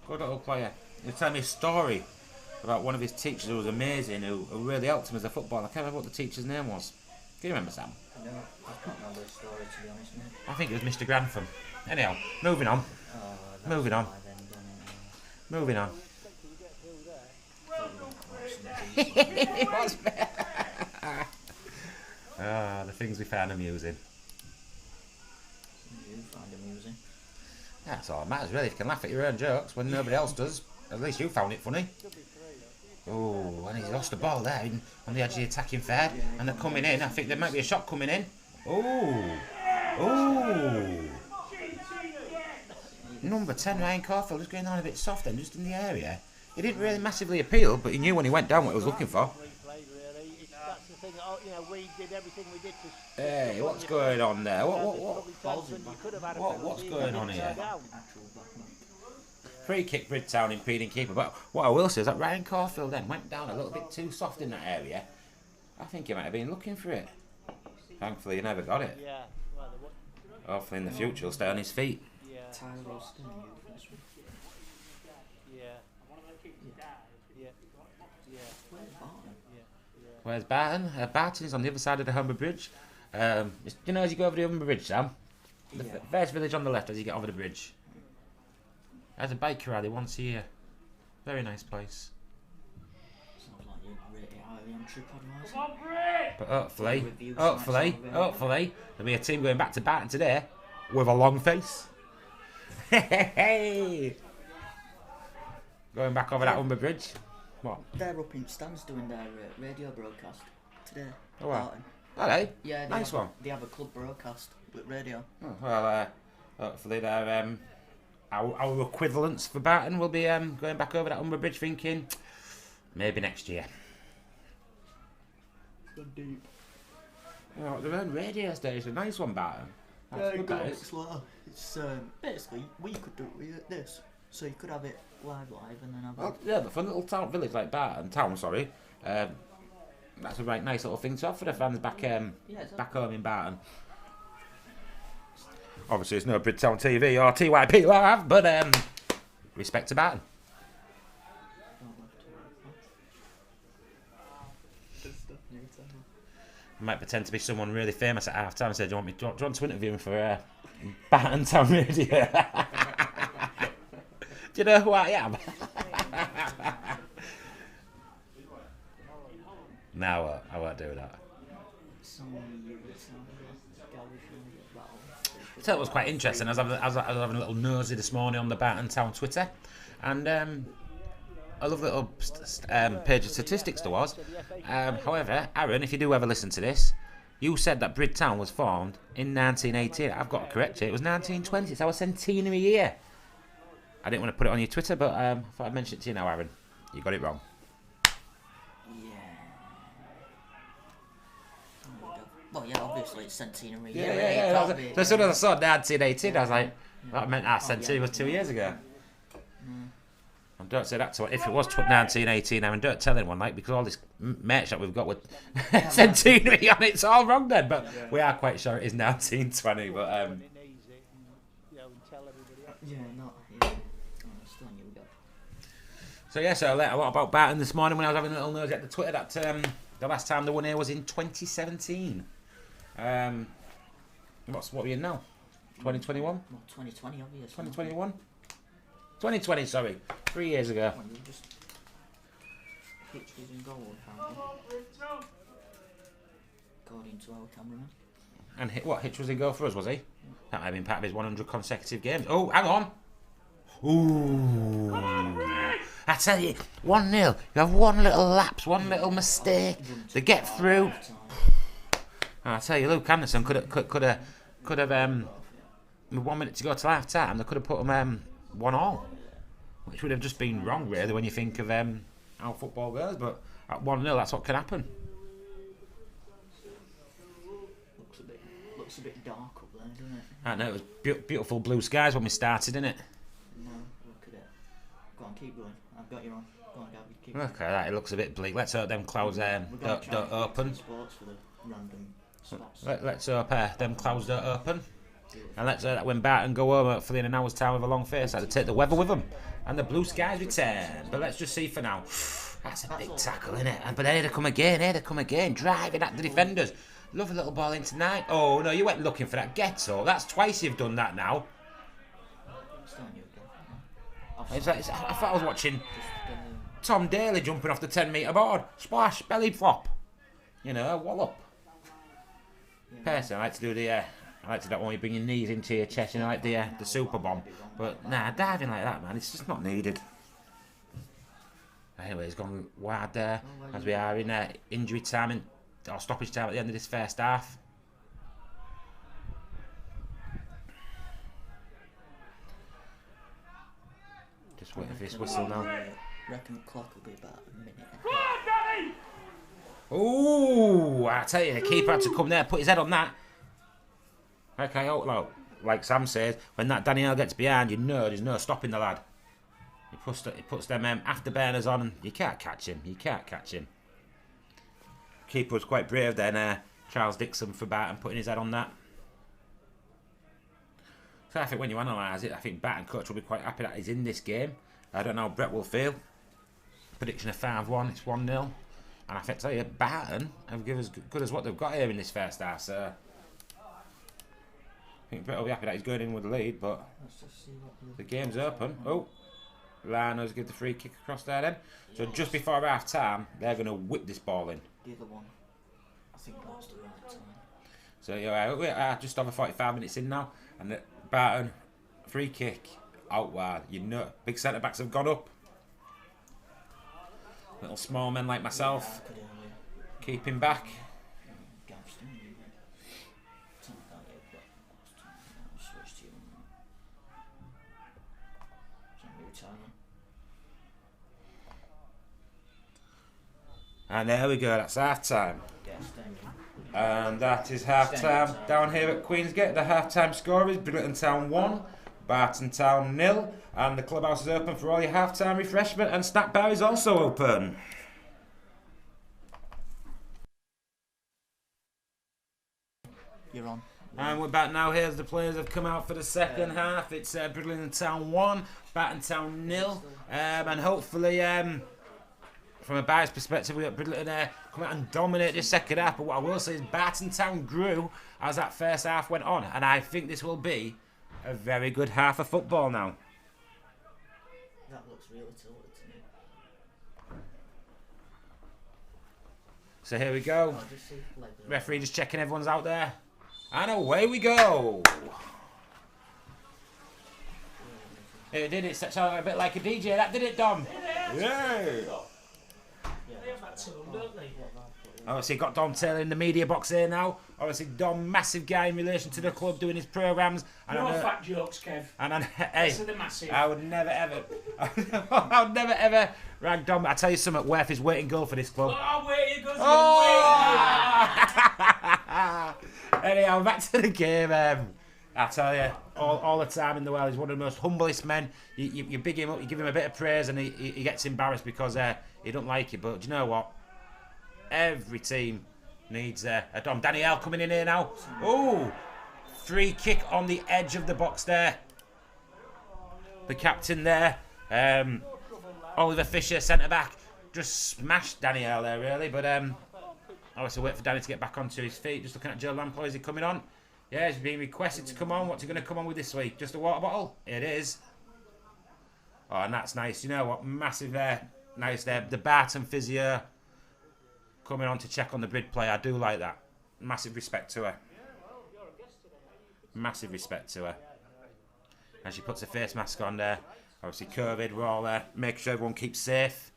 Good little player. He'll tell me a story about one of his teachers who was amazing, who really helped him as a footballer. I can't remember what the teacher's name was. Do you remember, Sam? No, I can't remember the story, to be honest, mate. I think it was Mr. Grantham. Anyhow, moving on. Moving on. Moving on. It was the things we found amusing. You find amusing. That's all that matters, really. If you can laugh at your own jokes when nobody else does, at least you found it funny. Oh, and he's lost the ball there on the edge of the attacking third, and they're coming in. I think there might be a shot coming in. Oh, number 10, Ryan Caulfield, was going on a bit soft then, just in the area. He didn't really massively appeal, but he knew when he went down what he was looking for. That's the thing. We did everything we did to. Hey, what's going on there? What's going on here? Free kick, Bridtown impeding keeper. But what I will say is that Ryan Caulfield then went down a little bit too soft in that area. I think he might have been looking for it. Thankfully, he never got it. Yeah. Well, Hopefully in the future he'll stay on his feet. yeah. Tyler Austin, you first one. Yeah. Yeah. Yeah. Where's Barton? Where's Barton? Barton is on the other side of the Humber Bridge. You know, as you go over the Humber Bridge, Sam, the Yeah. first village on the left as you get over the bridge. There's a biker rally once a year. Very nice place. Sounds like you rate it highly on TripAdvisor. But hopefully, Review sites hopefully, over there. hopefully, there'll be a team going back to Barton today with a long face. Hey! Going back over that Humber Bridge. What? They're up in stands doing their radio broadcast today. Oh, wow. Barton. All right. Yeah, they Nice have, one. They have a club broadcast with radio. Oh, well, hopefully they're our equivalents for Barton will be going back over that Humber Bridge thinking maybe next year. Deep. Oh, their own radio station, nice one, Barton. That's good, that is. It's basically we could do it with this, so you could have it live, and then have Well, yeah, but for a little town village like Barton, that's a right nice little thing to have for the fans back back home in Barton. Obviously, it's no Bridtown TV or TYPLive, but respect to Barton. Might pretend to be someone really famous at half time and say, do you want to interview me for Barton Town Radio? Do you know who I am? No, I won't do that. So it was quite interesting. I was having a little nosy this morning on the Barton Town Twitter, and a lovely little page of statistics there was. However, Aaron, if you do ever listen to this, you said that Bridtown was formed in 1918. I've got to correct you. It was 1920. It's our centenary year. I didn't want to put it on your Twitter, but I thought I'd mention it to you now, Aaron. You got it wrong. Well, yeah, obviously it's centenary. Yeah. So as soon as I saw 1918, I was like, that meant our centenary was 2 years ago. And don't say that to if it was 1918, Aaron, don't tell anyone, like, because all this merch that we've got with centenary on it's all wrong then. But we are quite sure it is 1920. But so yeah, so I learned a lot about Barton this morning when I was having a little nose at the Twitter that the last time they won here was in 2017. What are we in now? 2021? Well, 2020, obviously. 2021? 2020, sorry. 3 years ago. Well, you just Hitch was in goal, apparently. According to our cameraman. And Hitch was in goal for us, was he? That might have been part of his 100 consecutive games. Oh, hang on. Ooh. I tell you, 1-0. You have one little lapse, one little mistake. They get through. I tell you, Luke Anderson could have with 1 minute to go till half time. They could have put them 1-1, which would have just been wrong, really, when you think of how football goes. But at 1-0, that's what can happen. Looks a bit dark up there, doesn't it? I know, it was beautiful blue skies when we started, didn't it? No, look at it. Go on, keep going. I've got you on. Go on, Gabby, keep going. Okay, that it looks a bit bleak. Let's hope them clouds don't open. Sports for the random spots. Let's hope them clouds don't open. And let's hope that when Barton go home, hopefully in an hour's time with a long face, that they take the weather with them. And the blue skies return. But let's just see for now. That's a big tackle, isn't it? But here they come again, driving at the defenders. Lovely little ball in tonight. Oh, no, you went looking for that ghetto. That's twice you've done that now. I thought I was watching Tom Daly jumping off the 10-metre board. Splash, belly flop. You know, wallop. Personally, I like to do that when you bring your knees into your chest, and I like the super bomb. But nah, diving like that, man, it's just not needed. Anyway, it's gone wide there as we are in injury time or stoppage time at the end of this first half. Just waiting for this whistle now. I reckon the clock will be about a minute. Ooh, I tell you, the keeper had to come there, put his head on that. Okay, like Sam says, when that Daniel gets behind, you know there's no stopping the lad. He puts them afterburners on, and you can't catch him. You can't catch him. Keeper was quite brave then, Charles Dixon for Barton putting his head on that. So I think when you analyse it, I think Barton coach will be quite happy that he's in this game. I don't know how Brett will feel. Prediction of 5-1, it's 1-0. And I think, tell you, Barton have given as good as what they've got here in this first half. So I think Brett will be happy that he's going in with the lead, but Let's just see what the game's open. Oh, Lano's give the free kick across there then. So just before half time, they're going to whip this ball in. the other one. I think that's the right time. So yeah, we're just over 45 minutes in now, and the Barton free kick out wide. You know, big centre backs have gone up. Little small men like myself I could only keep him back. Gavston. Something like that. I'll switch to you. Something retirement. And there we go. That's half time. Yeah, staying in. And that is half time down here at Queensgate. The half time score is Bridlington Town 1, Barton Town 0. And the clubhouse is open for all your half time refreshment, and snack bar is also open. You're on. And we're back now. Here's the players have come out for the second half. It's Bridlington Town 1, Barton Town 0. And hopefully, from a biased perspective, we got Bridlington come out and dominate this second half. But what I will say is Barton Town grew as that first half went on. And I think this will be a very good half of football now. That looks really tilted to me. So here we go. Oh, just see leg there. Referee just checking everyone's out there. And away we go. It did. It sounded a bit like a DJ. That did it, Dom. Yeah. Obviously, got Dom Taylor in the media box here now. Obviously, Dom, massive guy in relation to the club, doing his programmes. No fat jokes, Kev. And hey, This is the massive. I would never ever, I would never ever rag Dom. I tell you something, worth his weight in gold for this club. Oh, wait, he goes. Oh! Anyhow, back to the game. I tell you, all the time in the world, he's one of the most humblest men. You big him up, you give him a bit of praise, and he gets embarrassed because he don't like it. But do you know what? Every team needs a Dom. Danielle coming in here now. Oh, free kick on the edge of the box there. The captain there, Oliver Fisher, centre back, just smashed Danielle there really. But obviously wait for Danny to get back onto his feet. Just looking at Joe Lamploy, is he coming on? Yeah, he's being requested to come on. What's he going to come on with this week? Just a water bottle? It is. Oh, and that's nice. You know what? Massive nice there. The Barton physio coming on to check on the Brid play. I do like that. Massive respect to her. Massive respect to her. And she puts a face mask on there. Obviously COVID, we're all there. Make sure everyone keeps safe.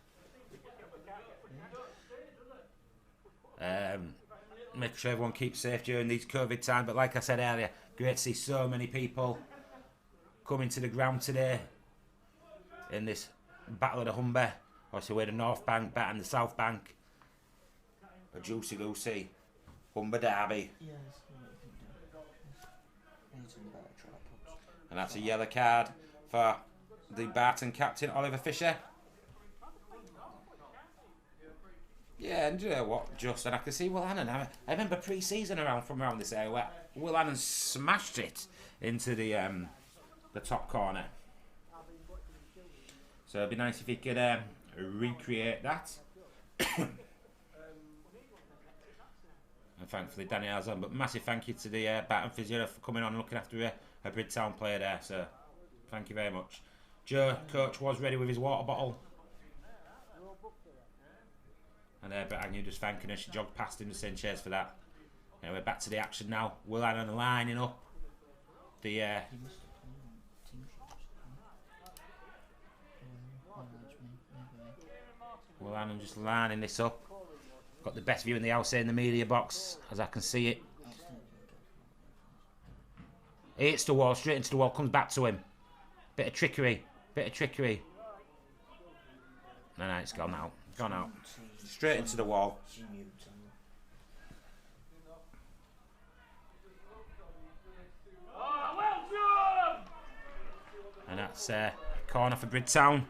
Make sure everyone keeps safe during these COVID times. But like I said earlier, great to see so many people coming to the ground today in this Battle of the Humber. Obviously we're the North Bank, Barton the South Bank. A juicy goosey Humber derby. Yes, need some better tripods. And that's a yellow card for the Barton captain, Oliver Fisher. Yeah, and you know what, just, and I can see Will Hannon. I remember pre-season from around this area where Will Hannon smashed it into the top corner. So it'd be nice if he could recreate that. And thankfully Danielle's on, but massive thank you to the Barton physio for coming on and looking after a Bridtown player there, so thank you very much. Joe, coach, was ready with his water bottle. And Brett Agnew just thanking her. She jogged past him to saying cheers for that. Anyway, we're back to the action now. Will Hannon lining up the Will Hannon just lining this up. Got the best view in the house here in the media box, as I can see it. He hits the wall, straight into the wall, comes back to him. Bit of trickery. No, it's gone out. Gone out. Straight into the wall. And that's a corner for Bridtown.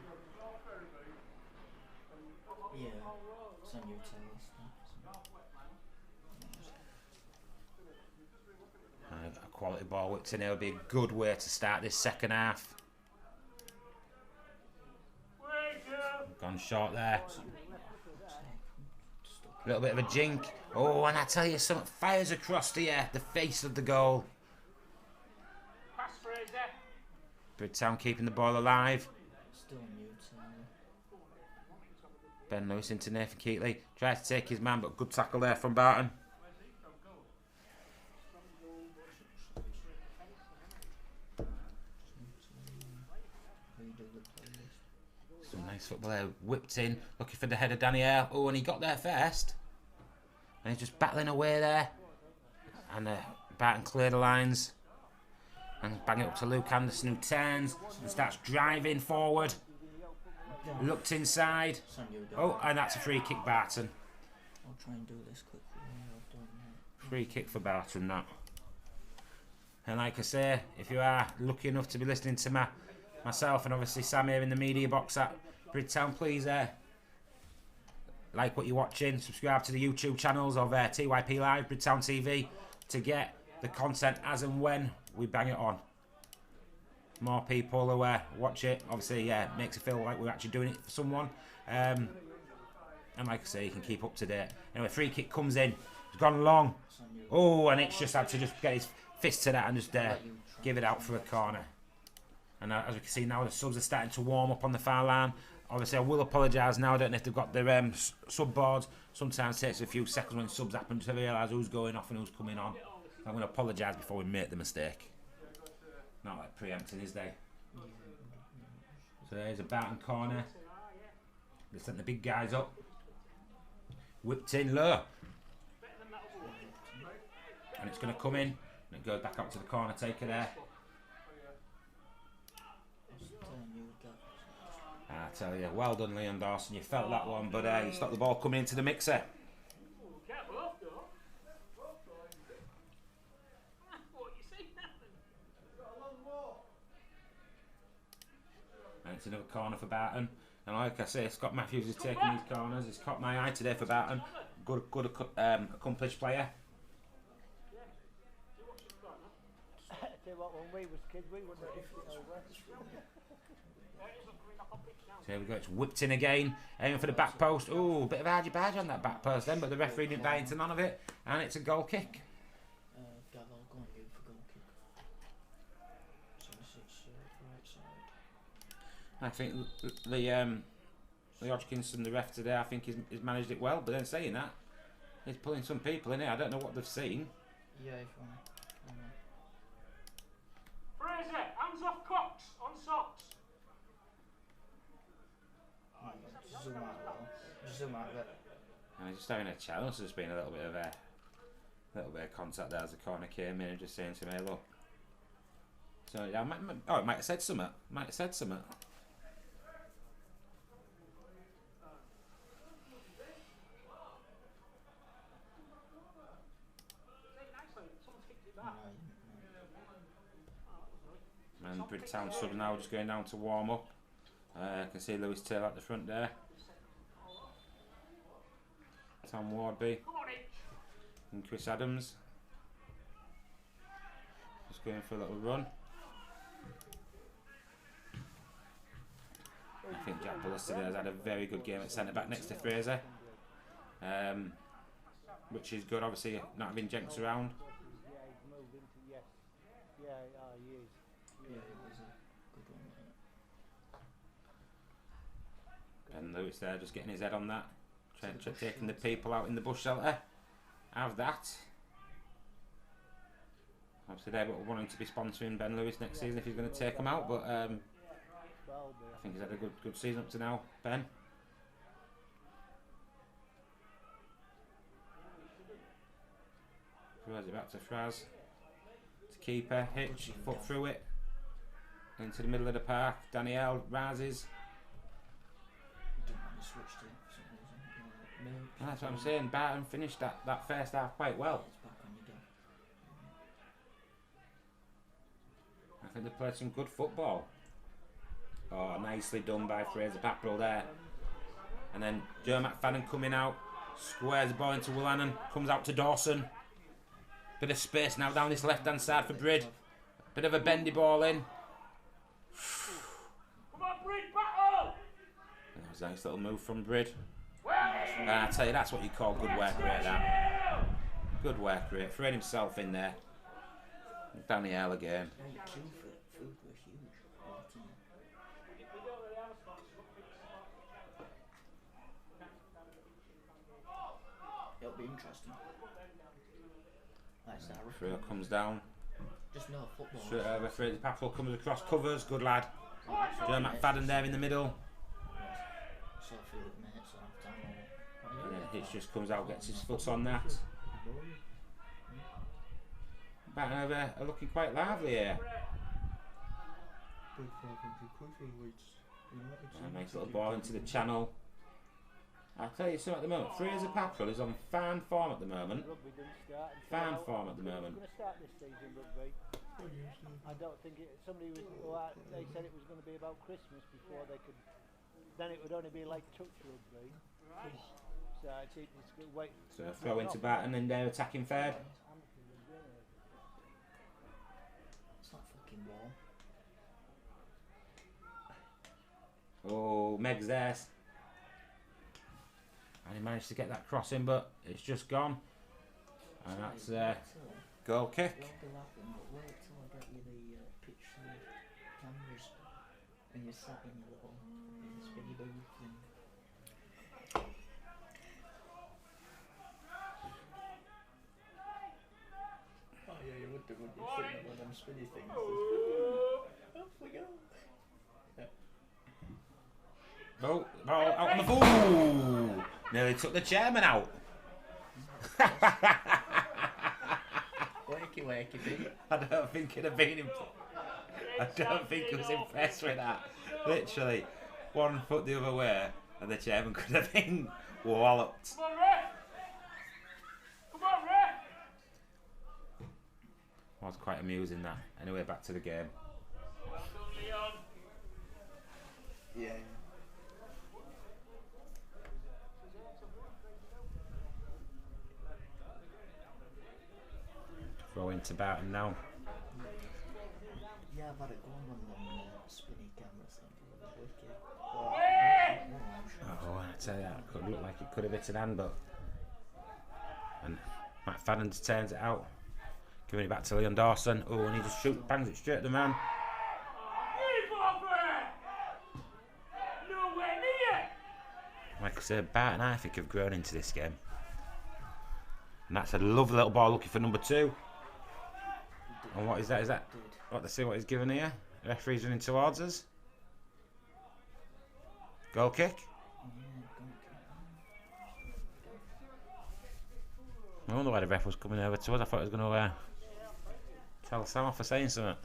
quality ball whipped in here. Would be a good way to start this second half. Gone short there. A little bit of a jink. Oh, and I tell you something, fires across the face of the goal. Bridtown keeping the ball alive. Still mute. Ben Lewis into Nathan Keatley. Tries to take his man, but good tackle there from Barton. Some nice football there. Whipped in, looking for the header, Danielle. Oh, and he got there first. And he's just battling away there. And Barton cleared the lines. And bang it up to Luke Anderson, who turns and starts driving forward. Looked inside. Oh, and that's a free kick, Barton. I'll try and do this quickly. Free kick for Barton, that. And like I say, if you are lucky enough to be listening to myself and obviously Sam here in the media box at Bridtown, please like what you're watching, subscribe to the YouTube channels of TYPLive, Bridtown TV, to get the content as and when we bang it on. More people who watch it, obviously makes it feel like we're actually doing it for someone. And like I say, you can keep up to date. Anyway, free kick comes in. It's gone long. Oh, and it's just had to just get his fist to that and just give it out for a corner. And as we can see now, the subs are starting to warm up on the far line. Obviously, I will apologise now. I don't know if they've got their sub boards. Sometimes it takes a few seconds when subs happen to realise who's going off and who's coming on. I'm going to apologise before we make the mistake. Not like preempting, is they? So there's a Barton corner. They sent the big guys up. Whipped in low. And it's going to come in. And it goes back up to the corner taker there. I tell you, well done, Leon Dawson. You felt that one, but you stopped the ball coming into the mixer. And it's another corner for Barton. And like I say, Scott Matthews is taking these corners. It's caught my eye today for Barton. Good accomplished player. Tell you what, when we was kids, we wouldn't have pushed it over. So here we go, it's whipped in again, aiming for the back post. Oh, a bit of argy-bargy on that back post then, but the referee didn't buy into none of it, and it's a goal kick. Gav, I'll go on you for goal kick. So it's right side. I think the Hodgkinson, the ref today, I think he's managed it well, but then saying that, he's pulling some people in here. I don't know what they've seen. Yeah, fine. Fraser, hands off Cox on socks. Zoom out a little. Zoom out a bit. And he's just having a challenge. There's been a little bit of contact there as the corner came in and just saying to me, hey, look. So yeah, it might have said something. And Bridtown sub now just going down to warm up. I can see Lewis Taylor at the front there. Tom Wardby and Chris Adams just going for a little run. I think Jack Bullis today has had a very good game at centre back next to Fraser, which is good. Obviously, not having Jenks around. And Lewis there just getting his head on that. Taking the people out in the bush shelter. Have that. Obviously they're wanting to be sponsoring Ben Lewis next season if he's going to take them out, but I think he's had a good season up to now, Ben. Throws it back to Fraz. To keeper, hitch, foot through it. Into the middle of the park. Danielle rises. That's what I'm saying. Barton finished that first half quite well. I think they played some good football. Oh, nicely done by Fraser Papperell there. And then Joe McFadden coming out, squares the ball into Willannon, comes out to Dawson. Bit of space now down this left hand side for Brid. Bit of a bendy ball in. Come on, Brid, battle! That was a nice little move from Brid. And I tell you, that's what you call good work rate, that. Good work rate. Throwing himself in there. Danielle again. Yeah, your queue for food were huge. Wasn't it? It'll be interesting. That's that. Freo comes down. Just no football. Straight over. Fraser Papel comes across. Covers. Good lad. Joe McFadden there in the middle. So a few minutes after time. And then Hitch just comes out, gets his foot on that. Barton over are looking quite lively here. Nice little ball into the channel. I'll tell you something at the moment. Fraser Papel is on fine form at the moment. Rugby didn't start. Fine form at the moment. Going to start this season, rugby. I don't think it. Somebody was. Well, they said it was going to be about Christmas before they could. Then it would only be like touch rugby. So it's good. Wait. So throw into Barton and they're attacking third. It's not fucking warm. Oh, Meg's there. And he managed to get that cross in, but it's just gone. And that's goal kick. Don't be laughing, but wait till I get you the pitch side cameras when you're sat in your little spinny booth thing. Oh yeah, you would do, wouldn't you? Sitting on one of them spinny things. Off we go. Oh, out on the ball. Nearly took the chairman out. Wakey, wakey, bee. I don't think he'd have been I don't think he was impressed with that. Literally, 1 foot the other way, and the chairman could have been walloped. Come on, ref! Come on, ref! Was quite amusing that. Anyway, back to the game. Yeah. Throw into Barton now. Yeah, I've had it going on them spinny camera thing. It was wicked. Oh, I tell you, that could look like it could have hit an hand, but. And McFadden turns it out. Giving it back to Leon Dawson. Oh, and he just bangs it straight at the man. Like I said, Barton, I think, have grown into this game. And that's a lovely little ball looking for number 2. And what is that? Is that what they see what he's given here? The referee's running towards us. Goal kick. I wonder why the ref was coming over to us. I thought he was going to tell Sam off for saying something.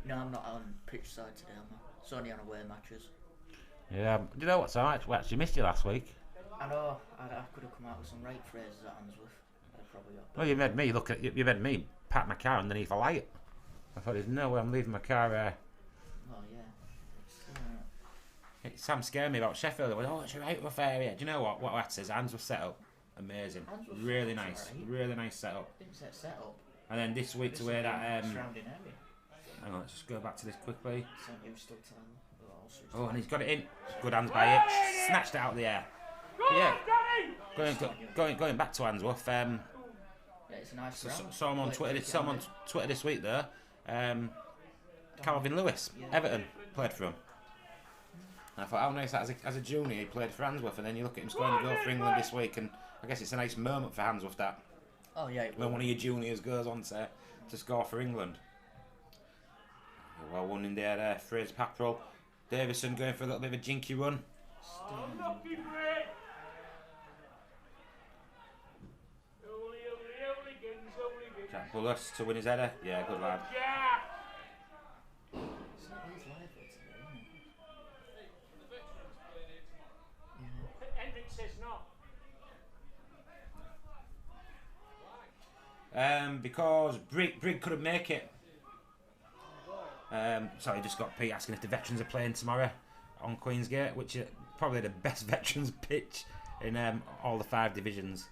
No, I'm not on pitch side today, am I? It's only on away matches. Yeah, do you know what, Sam? We actually missed you last week. I know, I could have come out with some right phrases at Handsworth. I probably got Well, you made me look at you made me park my car underneath a light. I thought there's no way I'm leaving my car there. Oh, yeah. Sam scared me about Sheffield. He went, oh, it's a right rough area. Do you know what? What that says? Hands were set up. Amazing. Handsworth Really was nice. alright. Really nice setup. Didn't set up. And then this week to where that surrounding area. hang on, let's just go back to this quickly. So you still telling me. Oh, and he's got it in. Good hands by it. Snatched it out of the air. But yeah. Going back to Handsworth. Yeah, it's a nice ground. Saw him on Twitter this week though. Calvin Lewis, Everton, played for him. And I thought, how nice that as a junior he played for Handsworth, and then you look at him scoring a goal for England this week, and I guess it's a nice moment for Handsworth that. Oh yeah. When one of your juniors goes on to score for England. Well won in there, Fraser Papel. Davison going for a little bit of a jinky run. Jack Bullis to win his header. Yeah, good lad. Because Brig couldn't make it. Sorry, just got Pete asking if the veterans are playing tomorrow on Queensgate, which is probably the best veterans pitch in all the 5 divisions.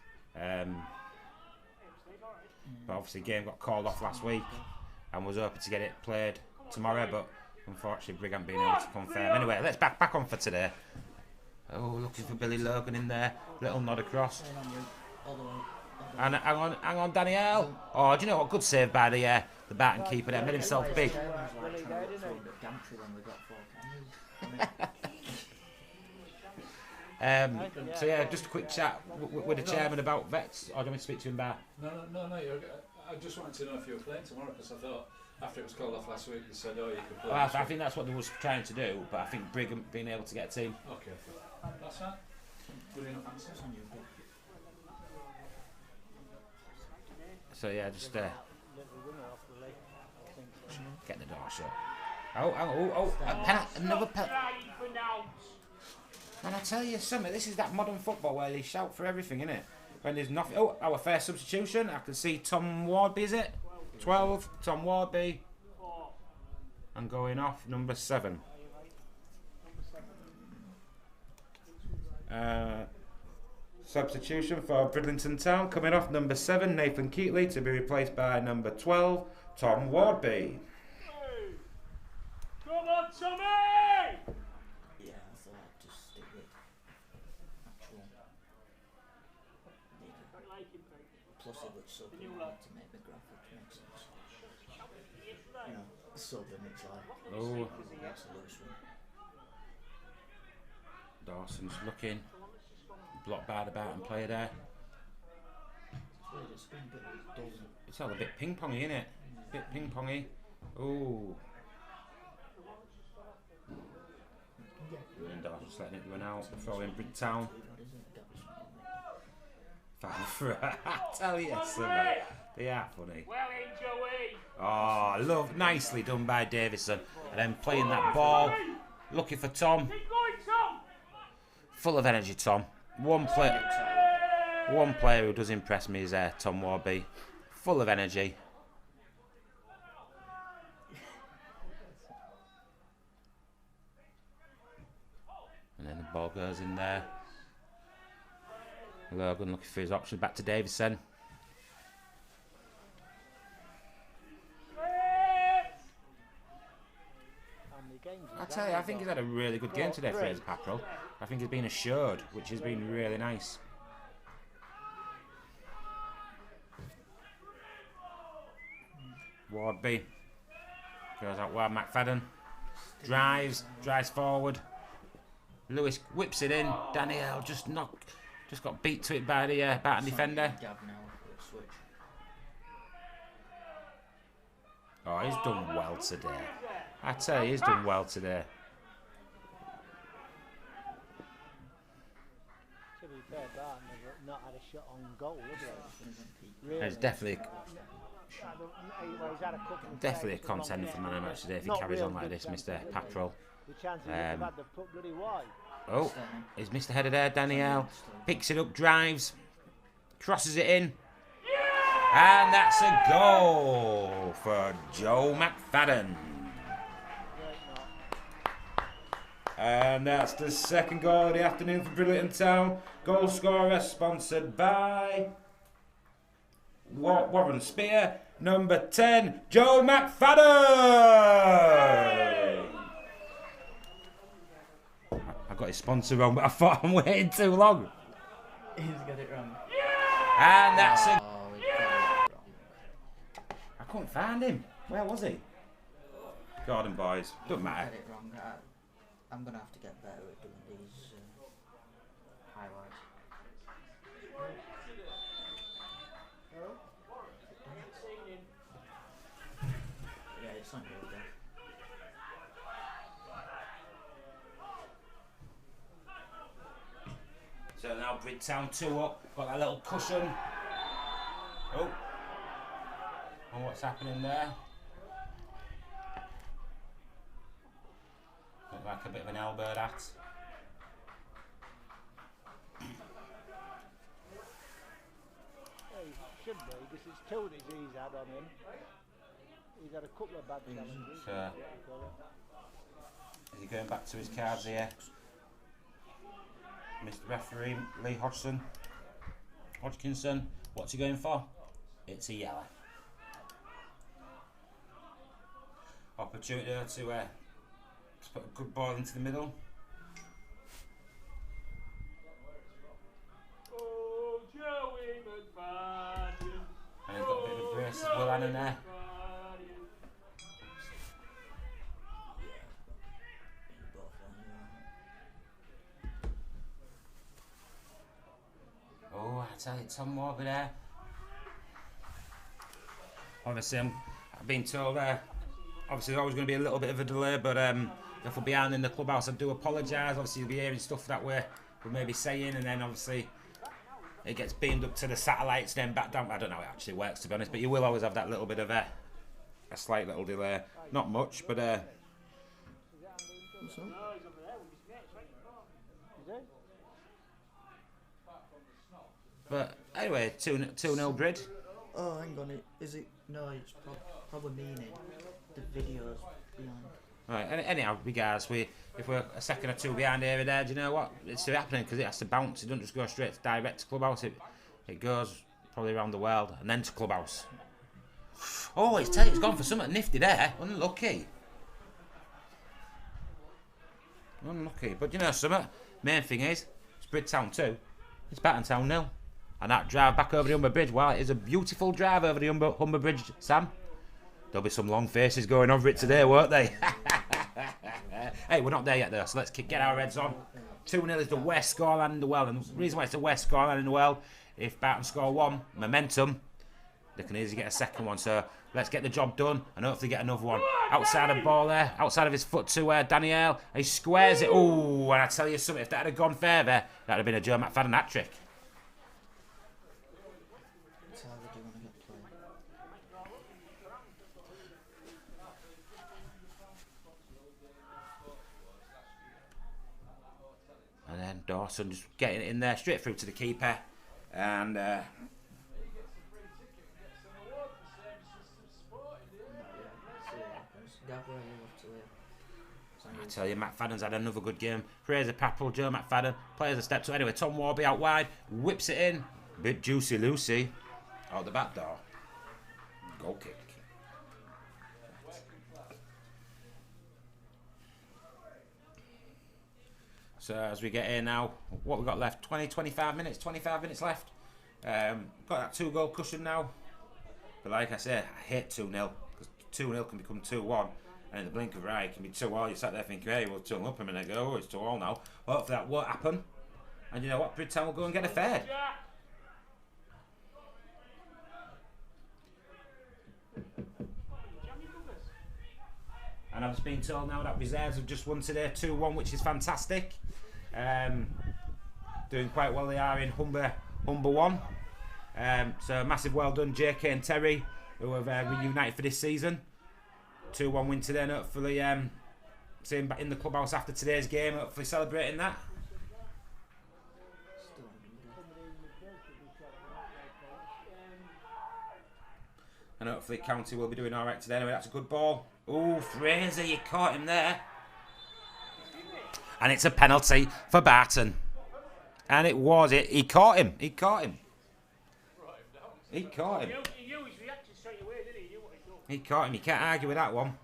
But obviously, game got called off last week, and was hoping to get it played tomorrow, but unfortunately, Brig haven't been able to confirm. Anyway, let's back on for today. Oh, looking for Billy Logan in there. Little nod across. And hang on, Danielle. Oh, do you know what? Good save by the Barton keeper there. Made himself big. So yeah, just a quick chat with the chairman about vets. Or do you want me to speak to him about? No. I just wanted to know if you were playing tomorrow, because I thought after it was called off last week, you said, oh, you could play. Well, I think that's what they was trying to do, but I think Brigham being able to get a team. Okay. That's fine. Good enough answers. So yeah, just get the door shut. Oh, another penalty. And I tell you something, this is that modern football where they shout for everything, innit? When there's nothing. Oh, our first substitution. I can see Tom Wardby, is it? 12, Tom Wardby. And going off, number 7. Substitution for Bridlington Town. Coming off, number 7, Nathan Keatley, to be replaced by number 12, Tom Wardby. Come on, Tommy! Yeah, I thought I'd just stick with actual. Plus, it looks so good to make the graphics make sense. You know, so then it's like. Oh, That's a loose one. Dawson's looking. Blocked by the Barton player there. It's weird, it's been, but it doesn't. It's all a bit ping-pongy, innit? Bit ping-pongy. Ooh. And Dawson's letting it run out. Throw in Bridtown. I tell you something. They are funny. Oh, love. Nicely done by Davison. And then playing that ball. Looking for Tom. Full of energy, Tom. One player who does impress me is Tom Warby. Full of energy. And then the ball goes in there. Logan looking for his options. Back to Davison. I tell you, I think he's had a really good game today, Fraser Patrol. I think he's been assured, which has been really nice. Wardby goes out wide. McFadden drives forward. Lewis whips it in. Danielle just got beat to it by the Barton defender. Oh, he's done well today. I tell you, he's done well today. To be fair, Barton have not had a shot on goal, have they? Really? It's definitely He's had a couple of a times contender along for man of the match today if he Not carries real on like good this, chances, Mr. have they? Patrol. The chances they've had, they've put bloody wide. Oh, is Mr. Header there? Danielle picks it up, drives, crosses it in. And that's a goal for Joe McFadden. And that's the second goal of the afternoon for Bridlington Town. Goal scorer sponsored by Warren Spear. Number 10, Joe McFadden. I got his sponsor wrong, but I thought I'm waiting too long. He's got it wrong. And that's a... Oh, he got it wrong. I couldn't find him. Where was he? Garden boys. Doesn't matter. Got it wrong. I'm gonna have to get better at doing these highlights. Yeah, it's not good there. So now Bridtown 2 up. Got that little cushion. Oh. And what's happening there? Look like a bit of an Albert hat. Yeah, he should be, because it's two that he's had on him. He's had a couple of bad challenges. So, is he going back to his cards here? Mr. Referee, Lee Hodgkinson. What's he going for? It's a yellow. Opportunity to put a good ball into the middle. And he's got a bit of a brace as well, in there. Oh, I tell you, Tom Warby there. Obviously, I've been told obviously there's always going to be a little bit of a delay, but if we're behind in the clubhouse, I do apologise. Obviously, you'll be hearing stuff that we're maybe saying, and then obviously it gets beamed up to the satellites, then back down. I don't know how it actually works, to be honest, but you will always have that little bit of a slight little delay. Not much, but but anyway, 2-0 Brid. Oh, hang on. Is it? No, it's probably meaning the videos behind. Right, anyhow, guys, if we're a second or two behind here or there, do you know what? It's still happening because it has to bounce. It doesn't just go straight to direct to clubhouse. It goes probably around the world and then to clubhouse. Oh, it's gone for something nifty there. Unlucky. Unlucky. But you know something? Main thing is, it's Bridtown 2. It's Barton Town 0. And that drive back over the Humber Bridge, well, it is a beautiful drive over the Humber Bridge, Sam. There'll be some long faces going over it today, won't they? Hey, we're not there yet, though, so let's get our heads on. 2-0 is the worst scoreline in the world, and the reason why it's the worst scoreline in the world, if Barton score one, momentum, they can easily get a second one. So let's get the job done and hopefully get another one. Outside of the ball there, outside of his foot to Daniel. He squares it. Oh, and I tell you something, if that had gone further, that would have been a Joe McFadden hat-trick. And then Dawson just getting it in there, straight through to the keeper. And I tell you, McFadden's had another good game. Fraser Papple, Joe McFadden, players have stepped up. Anyway, Tom Warby out wide, whips it in. Bit juicy Lucy. Out the back door. Goal kick. So as we get here now, what we got left? 25 minutes left. Got that 2-goal cushion now. But like I said, I hate 2-0. Because 2-0 can become 2-1. And in the blink of an eye, it can be 2-all. You sat there thinking, hey, we'll 2-up a minute ago. Oh, it's 2-all now. Hopefully that won't happen. And you know what? Bridtown will go and get a third. And I've just been told now that reserves have just won today 2-1, which is fantastic. Doing quite well they are in Humber 1. So massive well done JK and Terry, who have reunited for this season. 2-1 win today, and hopefully see him back in the clubhouse after today's game, hopefully celebrating that. And hopefully County will be doing alright today. Anyway, that's a good ball. Oh, Fraser, you caught him there. And it's a penalty for Barton. And it was it. He caught him. He caught him. He caught him. He caught him. You can't argue with that one.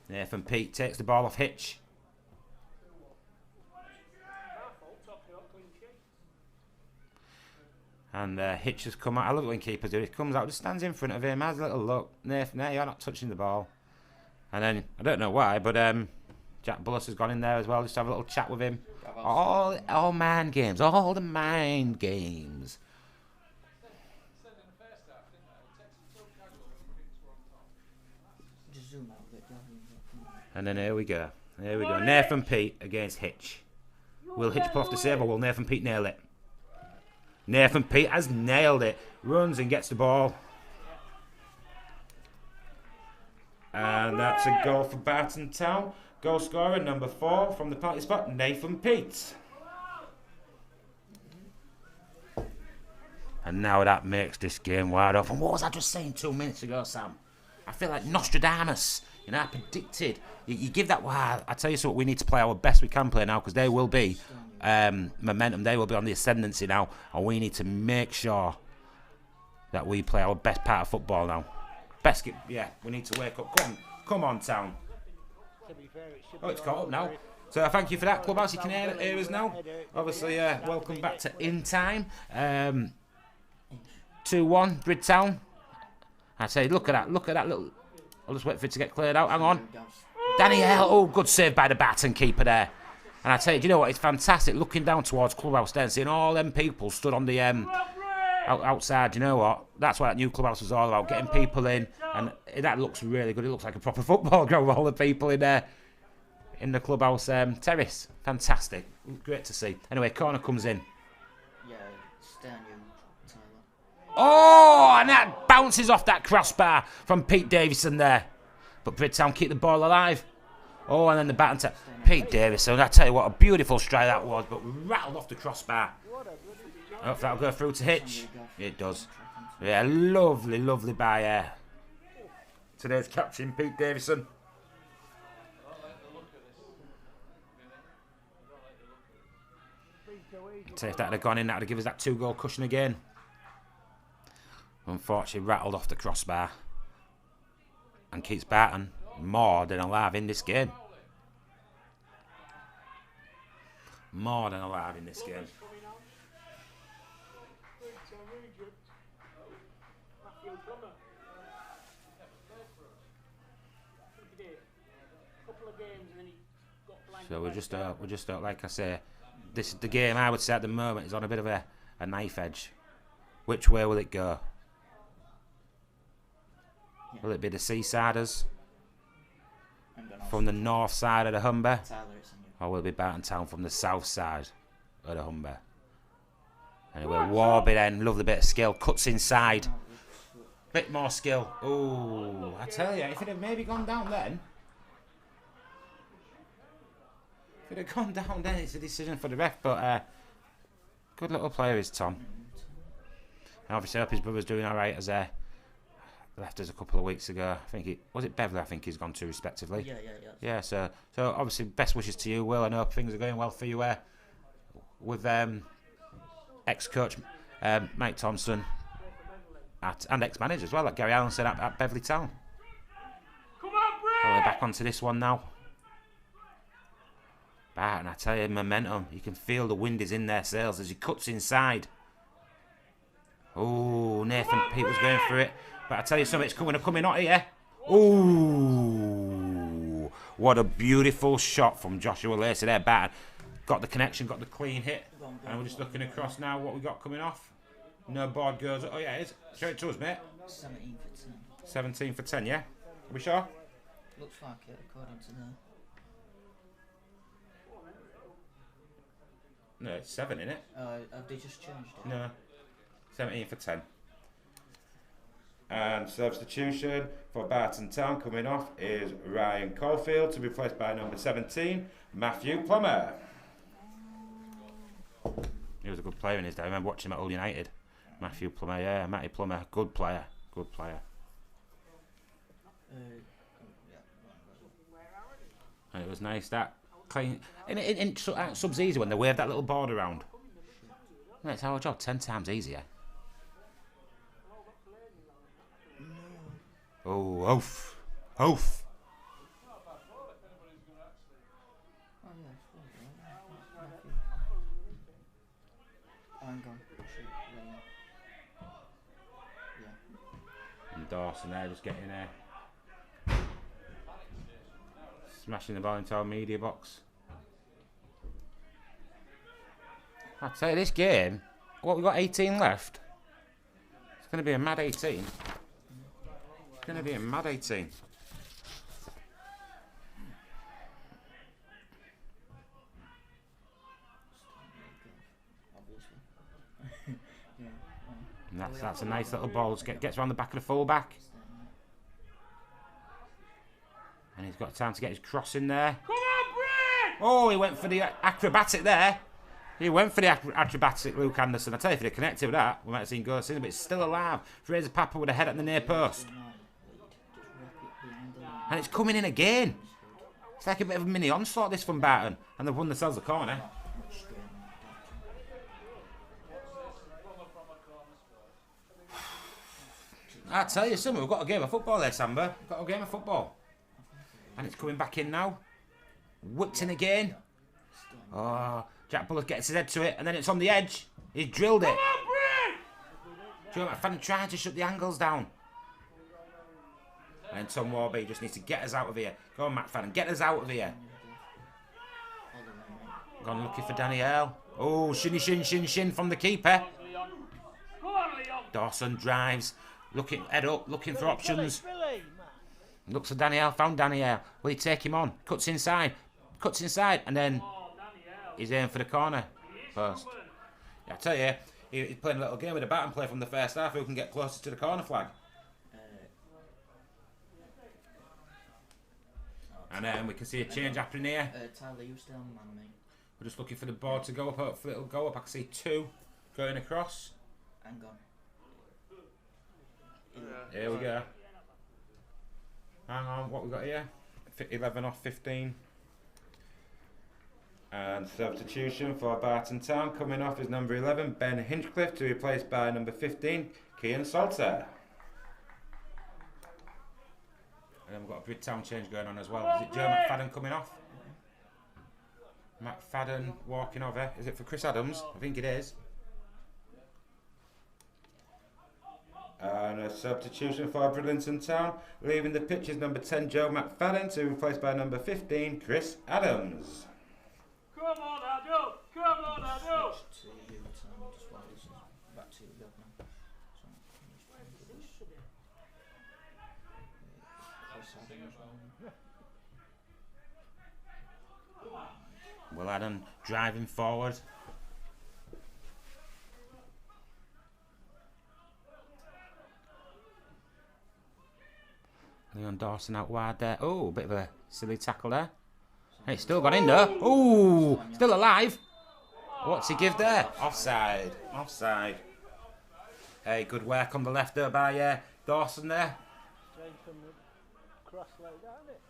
Nathan Pete takes the ball off Hitch. And Hitch has come out. I love it when keepers do it. He comes out, just stands in front of him, has a little look. Nathan, no, you're not touching the ball. And then, I don't know why, but Jack Bullis has gone in there as well, just to have a little chat with him. All mind games. All the mind games. Just zoom out a bit, and then here we go. Here we go. Nathan Pete against Hitch. Will Hitch pull off the save, or will Nathan Pete nail it? Nathan Pete has nailed it. Runs and gets the ball. And that's a goal for Barton Town. Goal scorer number 4 from the penalty spot, Nathan Pete. And now that makes this game wide open. What was I just saying 2 minutes ago, Sam? I feel like Nostradamus. You know, I predicted. You give that. Wow, I tell you something. We need to play our best we can play now, because they will be momentum. They will be on the ascendancy now, and we need to make sure that we play our best part of football now. We need to wake up. Come on, Town. To be fair, it should Oh, be it's caught all up now. right. So thank you for that, Clubhouse. You can hear us now. Obviously, welcome back to In Time. 2-1, Bridtown. I say, look at that little. I'll just wait for it to get cleared out. Hang on. Danielle. Oh, good save by the Barton keeper there. And I tell you, do you know what? It's fantastic looking down towards Clubhouse there and seeing all them people stood on the outside. You know what? That's what that new Clubhouse was all about, getting people in, and that looks really good. It looks like a proper football ground with all the people in there in the Clubhouse terrace. Fantastic, great to see. Anyway, corner comes in. Yeah, stay on you, Tyler. Oh, and that bounces off that crossbar from Pete Davison there. But Bridtown keep the ball alive. Oh, and then the baton to Pete Davison. I tell you what, a beautiful strike that was, but rattled off the crossbar. I hope that'll go through to Hitch. It does. Yeah, lovely by today's captain, Pete Davison. So if that had gone in, that would give us that 2-goal cushion again. Unfortunately, rattled off the crossbar. And keeps Barton more than alive in this game. More than alive in this game. So we're just like I say, this is the game I would say at the moment is on a bit of a knife edge. Which way will it go? Will it be the Seasiders from the north side of the Humber? Or will it be Barton Town from the south side of the Humber? Anyway, Warby then, lovely bit of skill, cuts inside. Bit more skill. Ooh, I tell you, if it had maybe gone down then, it's a decision for the ref, but good little player is Tom. And obviously, I hope his brother's doing all right as left us a couple of weeks ago. I think was it Beverley. I think he's gone to respectively. Yeah. So obviously, best wishes to you, Will. I hope things are going well for you with ex-coach Mike Thompson and ex-manager as well, like Gary Allen said at Beverley Town. Come on, Brett! We're back onto this one now. Barton, I tell you, momentum. You can feel the wind is in their sails as he cuts inside. Oh, Nathan Pete was going for it. But I tell you something, it's coming out here. Ooh, what a beautiful shot from Joshua Lacey there. Barton got the connection, got the clean hit. And we're just looking across now what we got coming off. No board goes. Oh, yeah, it is. Show it to us, mate. 17 for 10. 17 for 10, yeah? Are we sure? Looks like it, according to the... No, it's 7, innit? Have they just changed it? No. 17 for 10. And substitution for Barton Town coming off is Ryan Caulfield to be replaced by number 17, Matthew Plummer. He was a good player in his day. I remember watching him at Hull United. Matthew Plummer, yeah, Matty Plummer, good player. And it was nice that clean. In subs easy when they wave that little board around. It's our job 10 times easier. Oh, oof. Oh, I'm gone. And Dawson there just getting there. Smashing the ball into our media box. I'd say this game, what, we got 18 left? It's going to be a mad 18. It's going to be a mad 18. And that's a nice little ball. Gets around the back of the full back. And he's got time to get his cross in there. Come on, Brett! Oh, he went for the acrobatic there. He went for the acrobatic, Luke Anderson. I tell you, if he'd have connected with that, we might have seen goals in, but it's still alive. Fraser Papa with a head at the near post. And it's coming in again. It's like a bit of a mini onslaught, this from Barton. And they've won themselves the corner. I tell you something, we've got a game of football there, Samba. We've got a game of football. And it's coming back in now. Whipped in again. Oh, Jack Bullock gets his head to it, and then it's on the edge. He's drilled it. Joe McFadden trying to shut the angles down. And Tom Warby just needs to get us out of here. Go on, McFadden, get us out of here. Gone looking for Danielle. Oh, shinny shin from the keeper. Dawson drives, looking head up, looking for options. Looks for Danielle, found Danielle. Will he take him on? Cuts inside, and then he's aiming for the corner post. Yeah, I tell you, he's playing a little game with a bat and play from the first half. Who can get closer to the corner flag? And then we can see a change happening here. Tyler, you still on man, mate? We're just looking for the board to go up. Hopefully it'll go up. I can see 2 going across. Hang on. Here we go. Hang on, what we got here? 11 off 15. And substitution for Barton Town. Coming off is number 11, Ben Hinchcliffe, to be replaced by number 15, Cian Salter. And then we've got a Bridtown change going on as well. Is it Joe McFadden coming off? McFadden walking over. Is it for Chris Adams? I think it is. And a substitution for Bridlington Town. Leaving the pitch is number 10, Joe McFadden, to be replaced by number 15, Chris Adams. Come on, Hudgell! Come on, Hudgell! To you, Tom, just while this is back to you, now. Will Adam driving forward. Leon Dawson out wide there. Oh, bit of a silly tackle there. And it's still gone in there. Oh, still alive. What's he give there? Offside. Offside. Hey, good work on the left there by Dawson there. Straight from the cross like that, isn't it?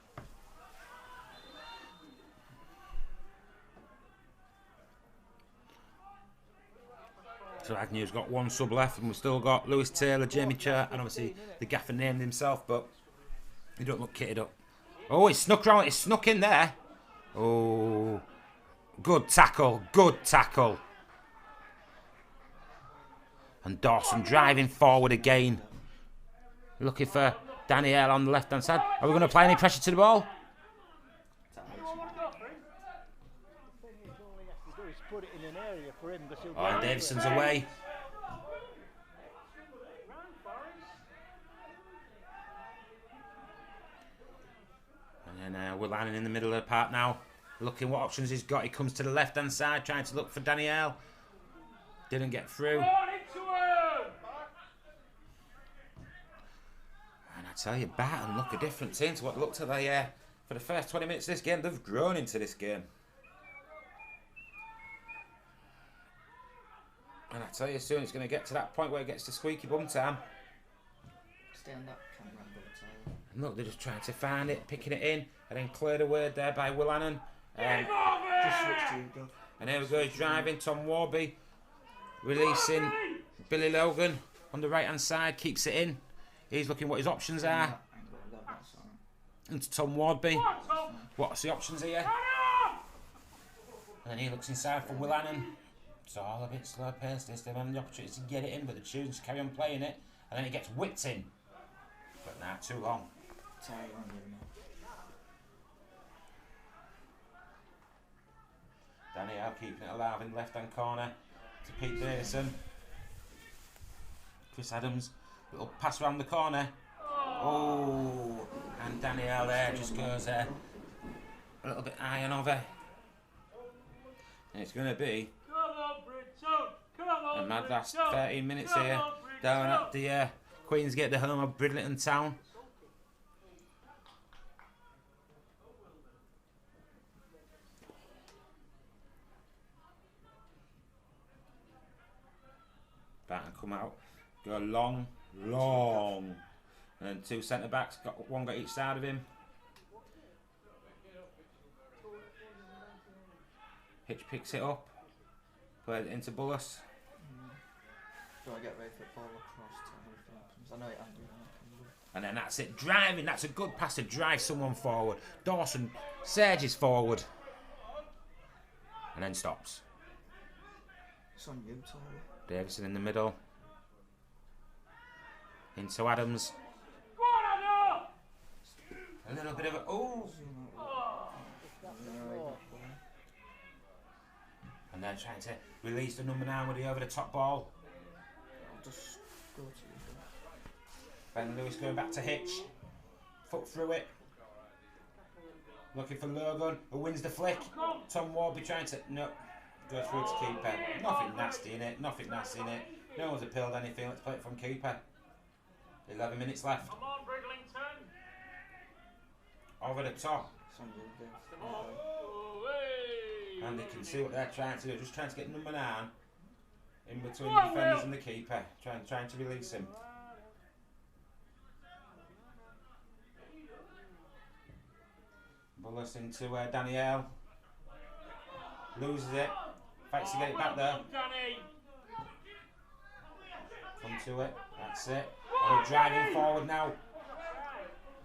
So Agnew's got 1 sub left, and we've still got Lewis Taylor, Jamie Churt, and obviously the gaffer named himself, but he don't look kitted up. Oh, he snuck round, he snuck in there. Oh, good tackle, good tackle. And Dawson driving forward again. Looking for Danielle on the left-hand side. Are we going to apply any pressure to the ball? Put it in an area for him because he'll Oh, and Davison's away. And then we're landing in the middle of the park now. Looking what options he's got. He comes to the left-hand side trying to look for Danielle. Didn't get through. And I tell you, Barton look a different team to what looked at they for the first 20 minutes of this game. They've grown into this game. And I tell you soon, it's going to get to that point where it gets to squeaky bum time. Stay on that camera, Tyler. And look, they're just trying to find it, picking it in, and then cleared away there by Will Annan. Just switch to you, Doug. And here we go, he's driving, Tom Warby, releasing Billy Logan on the right hand side, keeps it in. He's looking what his options are. Into Tom Warby. What's the options here? And then he looks inside for Will Annan. It's all a bit slow paced. They still have the opportunity to get it in, but they're choosing to carry on playing it. And then it gets whipped in. But nah, too long. Tyler on you now. Danielle keeping it alive in the left hand corner to Pete Davison. Chris Adams, little pass around the corner. Oh, and Danielle there just goes a little bit high and over. And it's going to be a mad last 13 minutes here down at the Queensgate, the home of Bridlington Town. Barton come out, go long, and then 2 centre backs, one got each side of him. Hitch picks it up, plays it into Bullis. Do I get ready for ball across to everything happens? I know it ain't gonna happen. And then that's it, driving. That's a good pass to drive someone forward. Dawson surges forward. And then stops. It's on you, Tyler. Davison in the middle. Into Adams. A little bit of a... Oh! And they're trying to release the number 9 with the over-the-top ball. I'll just go to you. Ben Lewis going back to Hitch. Foot through it. Looking for Logan, who wins the flick. Tom Warby trying to... No. Go through to keeper. Nothing nasty in it. Nothing nasty in it. No one's appealed anything. Let's play it from keeper. 11 minutes left. Come on, Bridlington. Over the top. It's on you, Dave. Oh, hey. And they can see what they're trying to do. Just trying to get number 9 in between the defenders and the keeper. Trying to release him. Bullis into Danielle. Loses it. Fights to get it back there. Come to it. That's it. And we're driving forward now.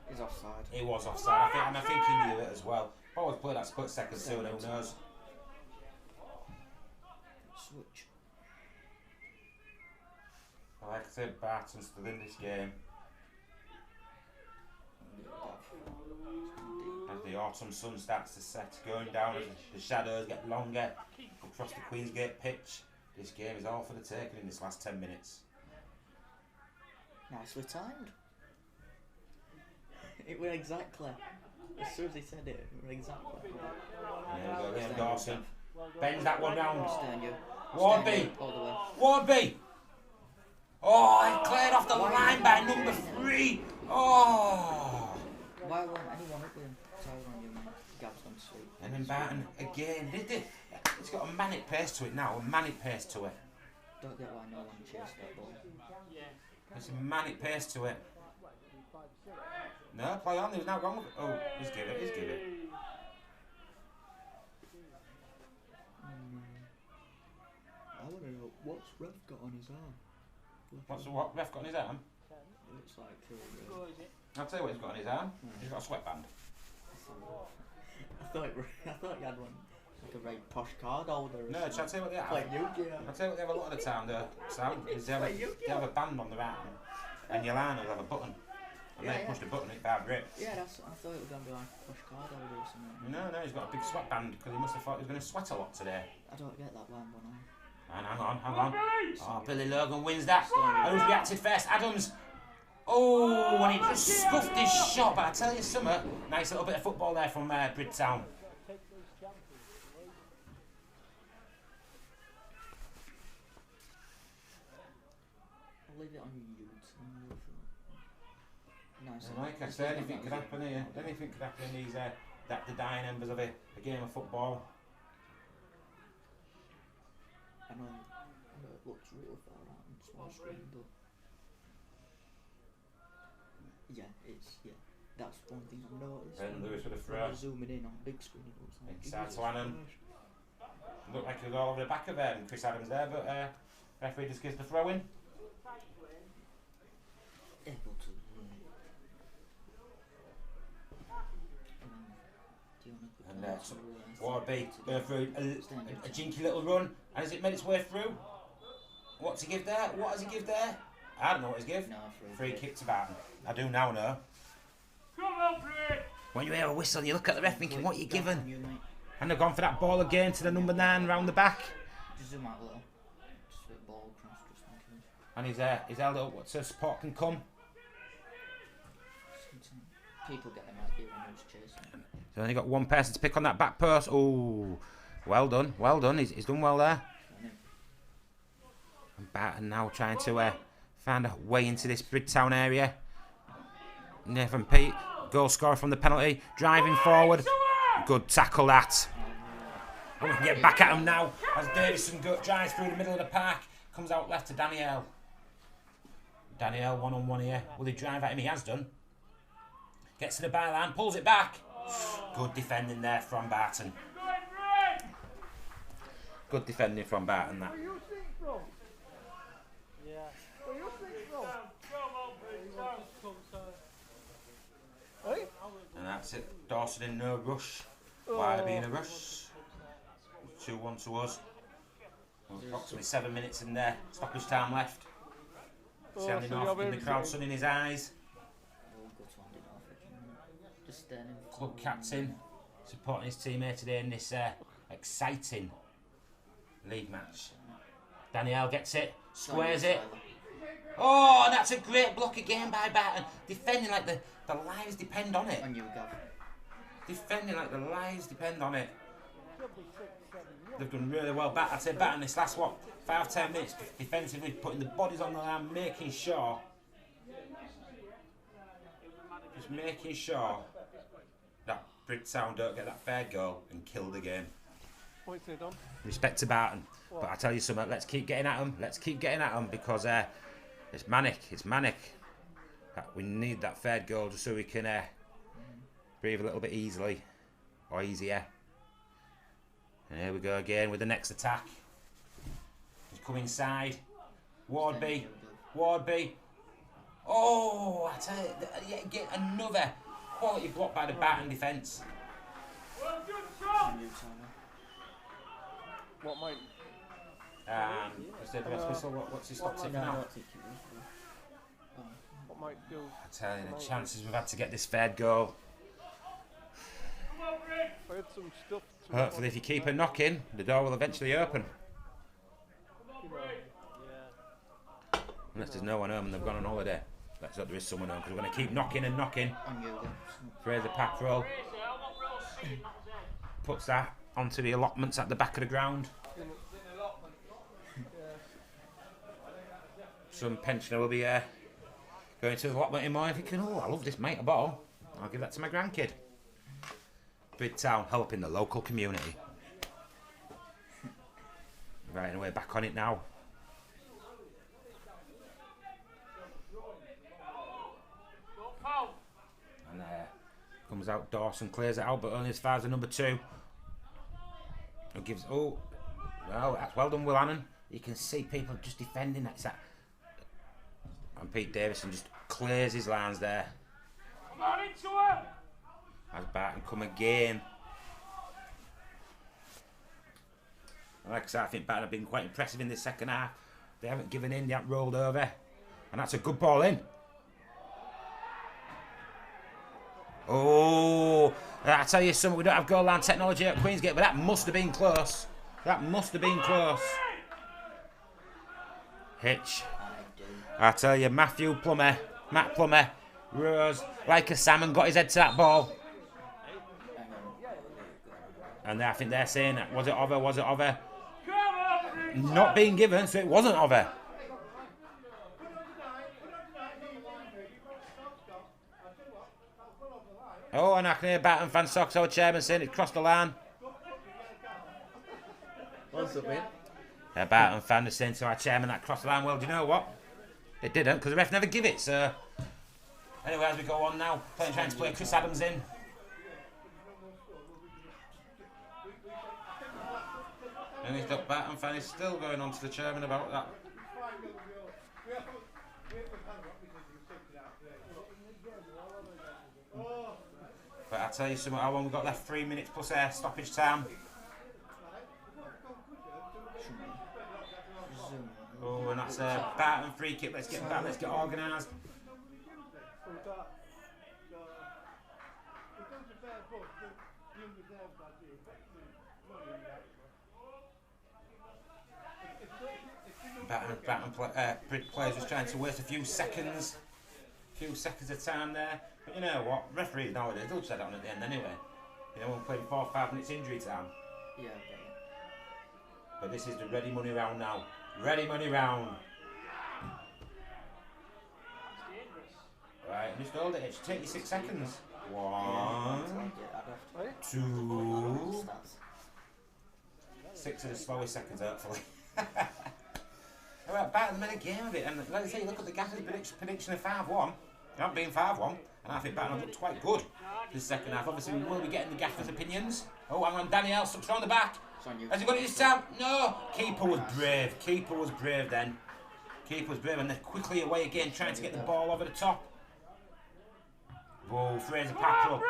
He's offside. He was offside, I think he knew it as well. Always play that split second soon, who knows? Switch. Like I said, Barton's still in this game. As the autumn sun starts to set, going down as the shadows get longer across the Queensgate pitch. This game is all for the taking in this last 10 minutes. Nicely timed. It went exactly. As soon as he said it, it went exactly. There we go, Liam Dawson. Bends that one round. Stand you. Wardby! All the way. Wardby! Oh, he cleared off the line by number 3. Oh! Why won't anyone up with him? Tyler on you, man. Gab's on sweet. And then Barton again. It's got a manic pace to it now. A manic pace to it. Don't get why no one chased that ball. There's a manic pace to it. No, play on. He's now gone. Oh, he's give it. I want to know what's Rev got on his arm. What ref got on his arm? It looks like. I'll tell you what he's got on his arm. He's got a sweatband. I thought he had one like a very posh card holder. Or No, something. shall I tell you what they have? Like Yu-Gi-Oh. I'll tell you what they have a lot of the time though, Sam, is they have a band on their arm, and your line will have a button. And Yeah, they yeah. push the button, it vibrates. Yeah, I thought it was going to be like a posh card holder or something. No, he's got a big sweatband because he must have thought he was going to sweat a lot today. I don't get that one on. And hang on. Oh, Billy Logan wins that. Who's reacted first? Adams. Oh, and he just scuffed his shot. But I tell you something, nice little bit of football there from Bridtown. I'll leave it on YouTube. Nice. And like I said, anything could happen here. Anything could happen in these the dying embers of a game of football. I know it looks really far out on small screen, but that's one thing I've noticed. And Lewis with a When throw. you're zooming in on big screen, it looks like Inside Jesus to Annan. Christ. Looked like he was all over the back of Chris Adams there, but referee just gives the throw in. Able to. And Wardby going through a jinky little run, and has it made its way through? What's he give there? What does he give there? I don't know what he's give. No, Free kick to Barton. I do now know. Come on, Brid. When you hear a whistle, you look at the ref thinking, what are you Gap giving? on you, mate. And they've gone for that ball again to the number 9 round the back. Just zoom out a little. Just a ball across, just in case. And he's held up so support can come. People get an idea when who's chasing. So only got one person to pick on that back post. Oh, well done. He's done well there. And Barton now trying to find a way into this Bridtown area. Nathan Pete, goal scorer from the penalty, driving forward. Good tackle that. And we can get back at him now as Davison drives through the middle of the park. Comes out left to Danielle. Danielle one-on-one here. Will he drive at him? He has done. Gets to the byline, pulls it back. Good defending there from Barton. Good defending from Barton, that. Yeah. Come on, Bridlington. Hey? And that's it. Dawson in no rush. Why be in a rush? 2-1 to us. Approximately 7 minutes in there. Stoppage time left. Standing off, giving the crowd sun in his eyes. We'll go to hand it off again. Just standing. Club captain supporting his teammate today in this exciting league match. Danielle gets it, squares it. Oh, and that's a great block again by Barton. Defending like the lives depend on it. On you, Gav. Defending like the lives depend on it. They've done really well. I'd say Barton this last, 5-10 minutes defensively, putting the bodies on the line, making sure. Just making sure that Bridtown don't get that fair goal and kill the game. What's it done? Respect to Barton. But I tell you something, let's keep getting at them. Let's keep getting at them because it's manic. It's manic. We need that third goal just so we can breathe a little bit easily or easier. And here we go again with the next attack. He's come inside. Wardby. Wardby. Oh, I tell you, get another quality block by the Barton defence. Well done, Tom. On you, Simon. What, mate? What's the rest whistle? What's he stopped it No, I now? don't think it was. What might do? I tell you, the chances we've had to get this third goal. Come on, Brid. I had some stuff to Hopefully, if you keep a knocking, the door will eventually open. you know, yeah. Unless there's no one home and they've gone on holiday. Let's hope there is someone home because we're going to keep knocking and knocking. On you, Gav. Fraser Packrell Fraser, I want real seeing that was it. puts that onto the allotments at the back of the ground. Some pensioner will be going to the allotment in mine thinking, oh, I love this mate, a ball. I'll give that to my grandkid. Bridtown helping the local community. Right, and we're back on it now. Don't foul. And comes out Dawson, clears it out, but only as far as the number 2. Who gives, oh, well, that's well done, Will Annan. You can see people just defending that. And Pete Davison just clears his lines there. Come on into her. As Barton come again. And like I said, I think Barton have been quite impressive in the second half. They haven't given in, they haven't rolled over. And that's a good ball in. Oh, I tell you something, we don't have goal line technology at Queensgate, but that must have been close. That must have been close. Hitch. I tell you, Matt Plummer, rose like a salmon, got his head to that ball. And I think they're saying, was it over? Was it over? Come on, Brid. Not being given, so it wasn't over. Oh, and I can hear Barton fan Socks, our chairman, saying it crossed the line. What's up, mate? Barton fan is saying to our chairman that crossed the line. Well, do you know what? It didn't, because the ref never give it, so... Anyway, as we go on now, trying to play Chris Adams in. And he's got Barton fan is still going on to the chairman about that. But I tell you something, how long we've got left? 3 minutes plus stoppage time. Oh, and that's a Barton free kick. Let's get back, let's get organised. Players just trying to waste a few seconds of time there. But you know what? Referees nowadays, they'll set that on at the end anyway. You know, we're playing 4 or 5 minutes injury time. Yeah, But this is the ready money round now. Ready money round. Right, just hold it. It should take you 6 seconds. 1, 2, 6 of the slowest seconds, hopefully. Alright, back in the minute game of it, and like I say, look at the Gaffers prediction of 5-1. It not being 5-1, and I think Barton looked quite good this second half. Obviously, we will be getting the Gaffers' opinions. Oh, hang on, Danielle, stuck around the back. Has he got it this time? No! Keeper was brave. Keeper was brave then. Keeper's brave and they're quickly away again, trying to get the ball over the top. Whoa, Fraser Patrol.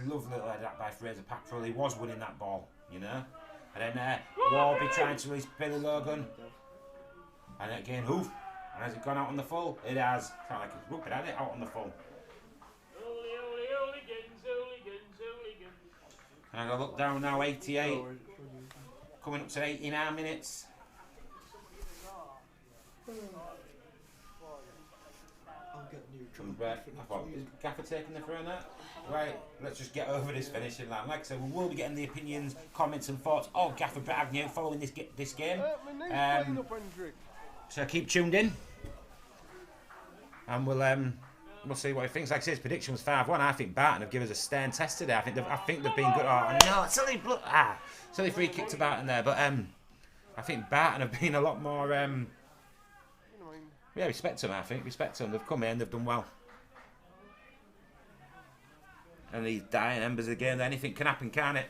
Lovely little head that by Fraser Patrol. He was winning that ball, you know. And then Warby trying to release Billy Logan. And then again, hoof. And has it gone out on the full? It has. Sound like it's whooping at it out on the full. And I'm going to look down now, 88. Coming up to 89 minutes. Right, I thought, is Gaffer taking the throw on that? Right, let's just get over this finishing line. Like I said, we will be getting the opinions, comments and thoughts of Gaffer Bragnew following this game. So keep tuned in. And we'll see what he thinks. Like I said, his prediction was 5-1. I think Barton have given us a stern test today. I think they've been good. Oh no, silly free kick to Barton there. But I think Barton have been a lot more. Yeah, respect them. I think respect them. They've come in, they've done well. And these dying embers of the game, anything can happen, can't it?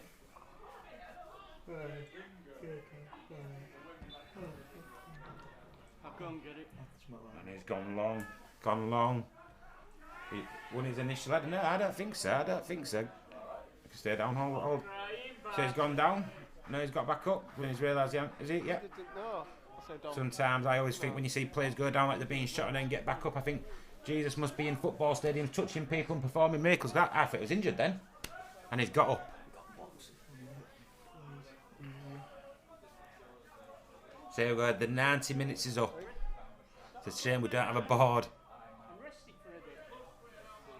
I can't get it. And he's gone long. He won his initial header. No, I don't think so. He can stay down. Hold. So he's gone down. No, he's got back up when he's realised is he? Yeah. Sometimes I always think when you see players go down like they're being shot and then get back up, I think Jesus must be in football stadiums touching people and performing miracles. That I thought he was injured then, and he's got up. So the 90 minutes is up. It's a shame we don't have a board.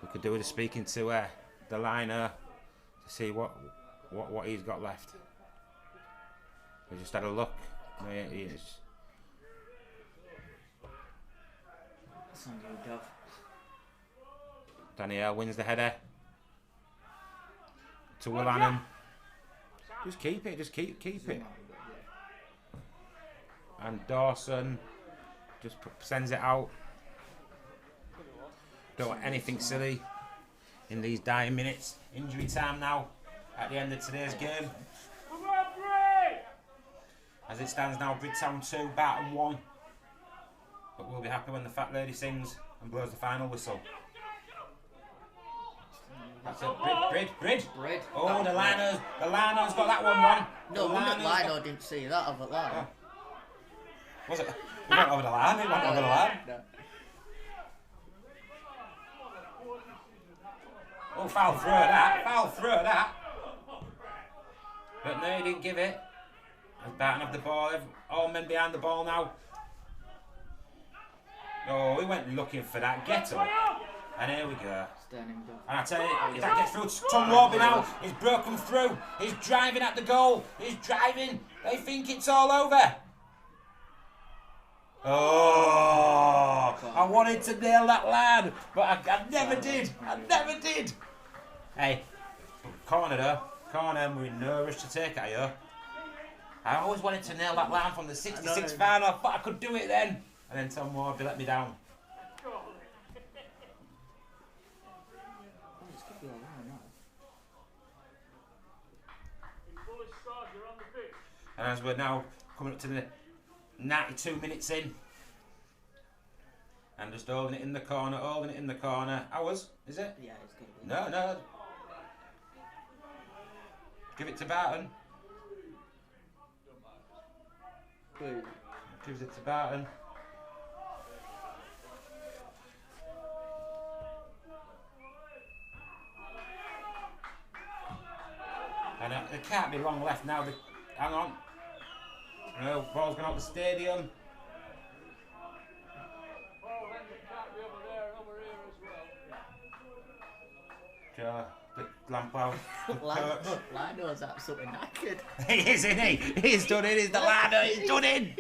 We could do with speaking to the liner to see what he's got left. We just had a look. There he is. Danielle wins the header. To Will Annan. Just keep it. Just keep it. And Dawson just sends it out. Don't want anything silly in these dying minutes. Injury time now at the end of today's game. As it stands now, Bridtown 2, Barton 1. But we'll be happy when the fat lady sings and blows the final whistle. That's it. Brid. Oh, the liner's got that one wrong. No, Lino didn't see that over the line. Oh. Was it? He went over the line. No. Oh, foul through that. But no, he didn't give it. As Barton have the ball. All men behind the ball now. Oh, he went looking for that. Get him. And here we go. And I tell you, if that gets through to Tom Warby now, he's broken through. He's driving at the goal. He's driving. They think it's all over. Oh, I wanted to nail that lad, but I never did. Hey, corner though. Corner, we're in no rush to take it, are you? I always wanted to nail that line from the 66th final. I thought I could do it then. And then Tom Warby let me down. And as we're now coming up to the 92 minutes in. And just holding it in the corner. Ours, is it? Yeah, it's good. No. Give it to Barton. Gives it to Barton. And there can't be long left now. Hang on. No, ball's gone out the stadium. The lamp out. Lino's absolutely knackered. He is, isn't he? He's done in. He's the lad. He's done in.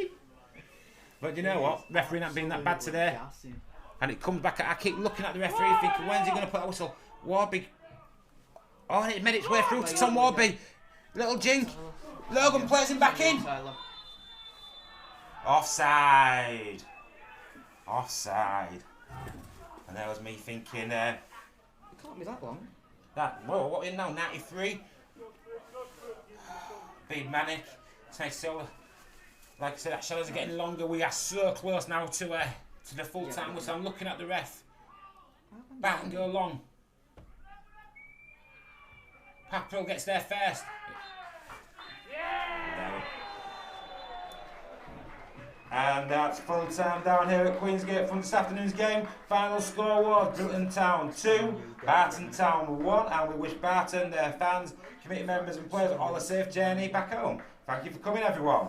But you know what? Refereeing not been that bad today. And it comes back. I keep looking at the referee thinking, when's he going to put a whistle? Warby. Oh, it made its way through to Tom Warby. Little jink. Logan plays him back in. Offside. And there was me thinking, It can't be that long. Whoa, what are we in now? 93? Big Manic. It's nice to Like I said, that shadows are getting longer. We are so close now to the full time whistle. I'm looking at the ref. Barton go long. Papril gets there first. And that's full time down here at Queensgate from this afternoon's game. Final score was Bridlington Town 2, Barton Town 1, and we wish Barton, their fans, committee members and players all a safe journey back home. Thank you for coming, everyone.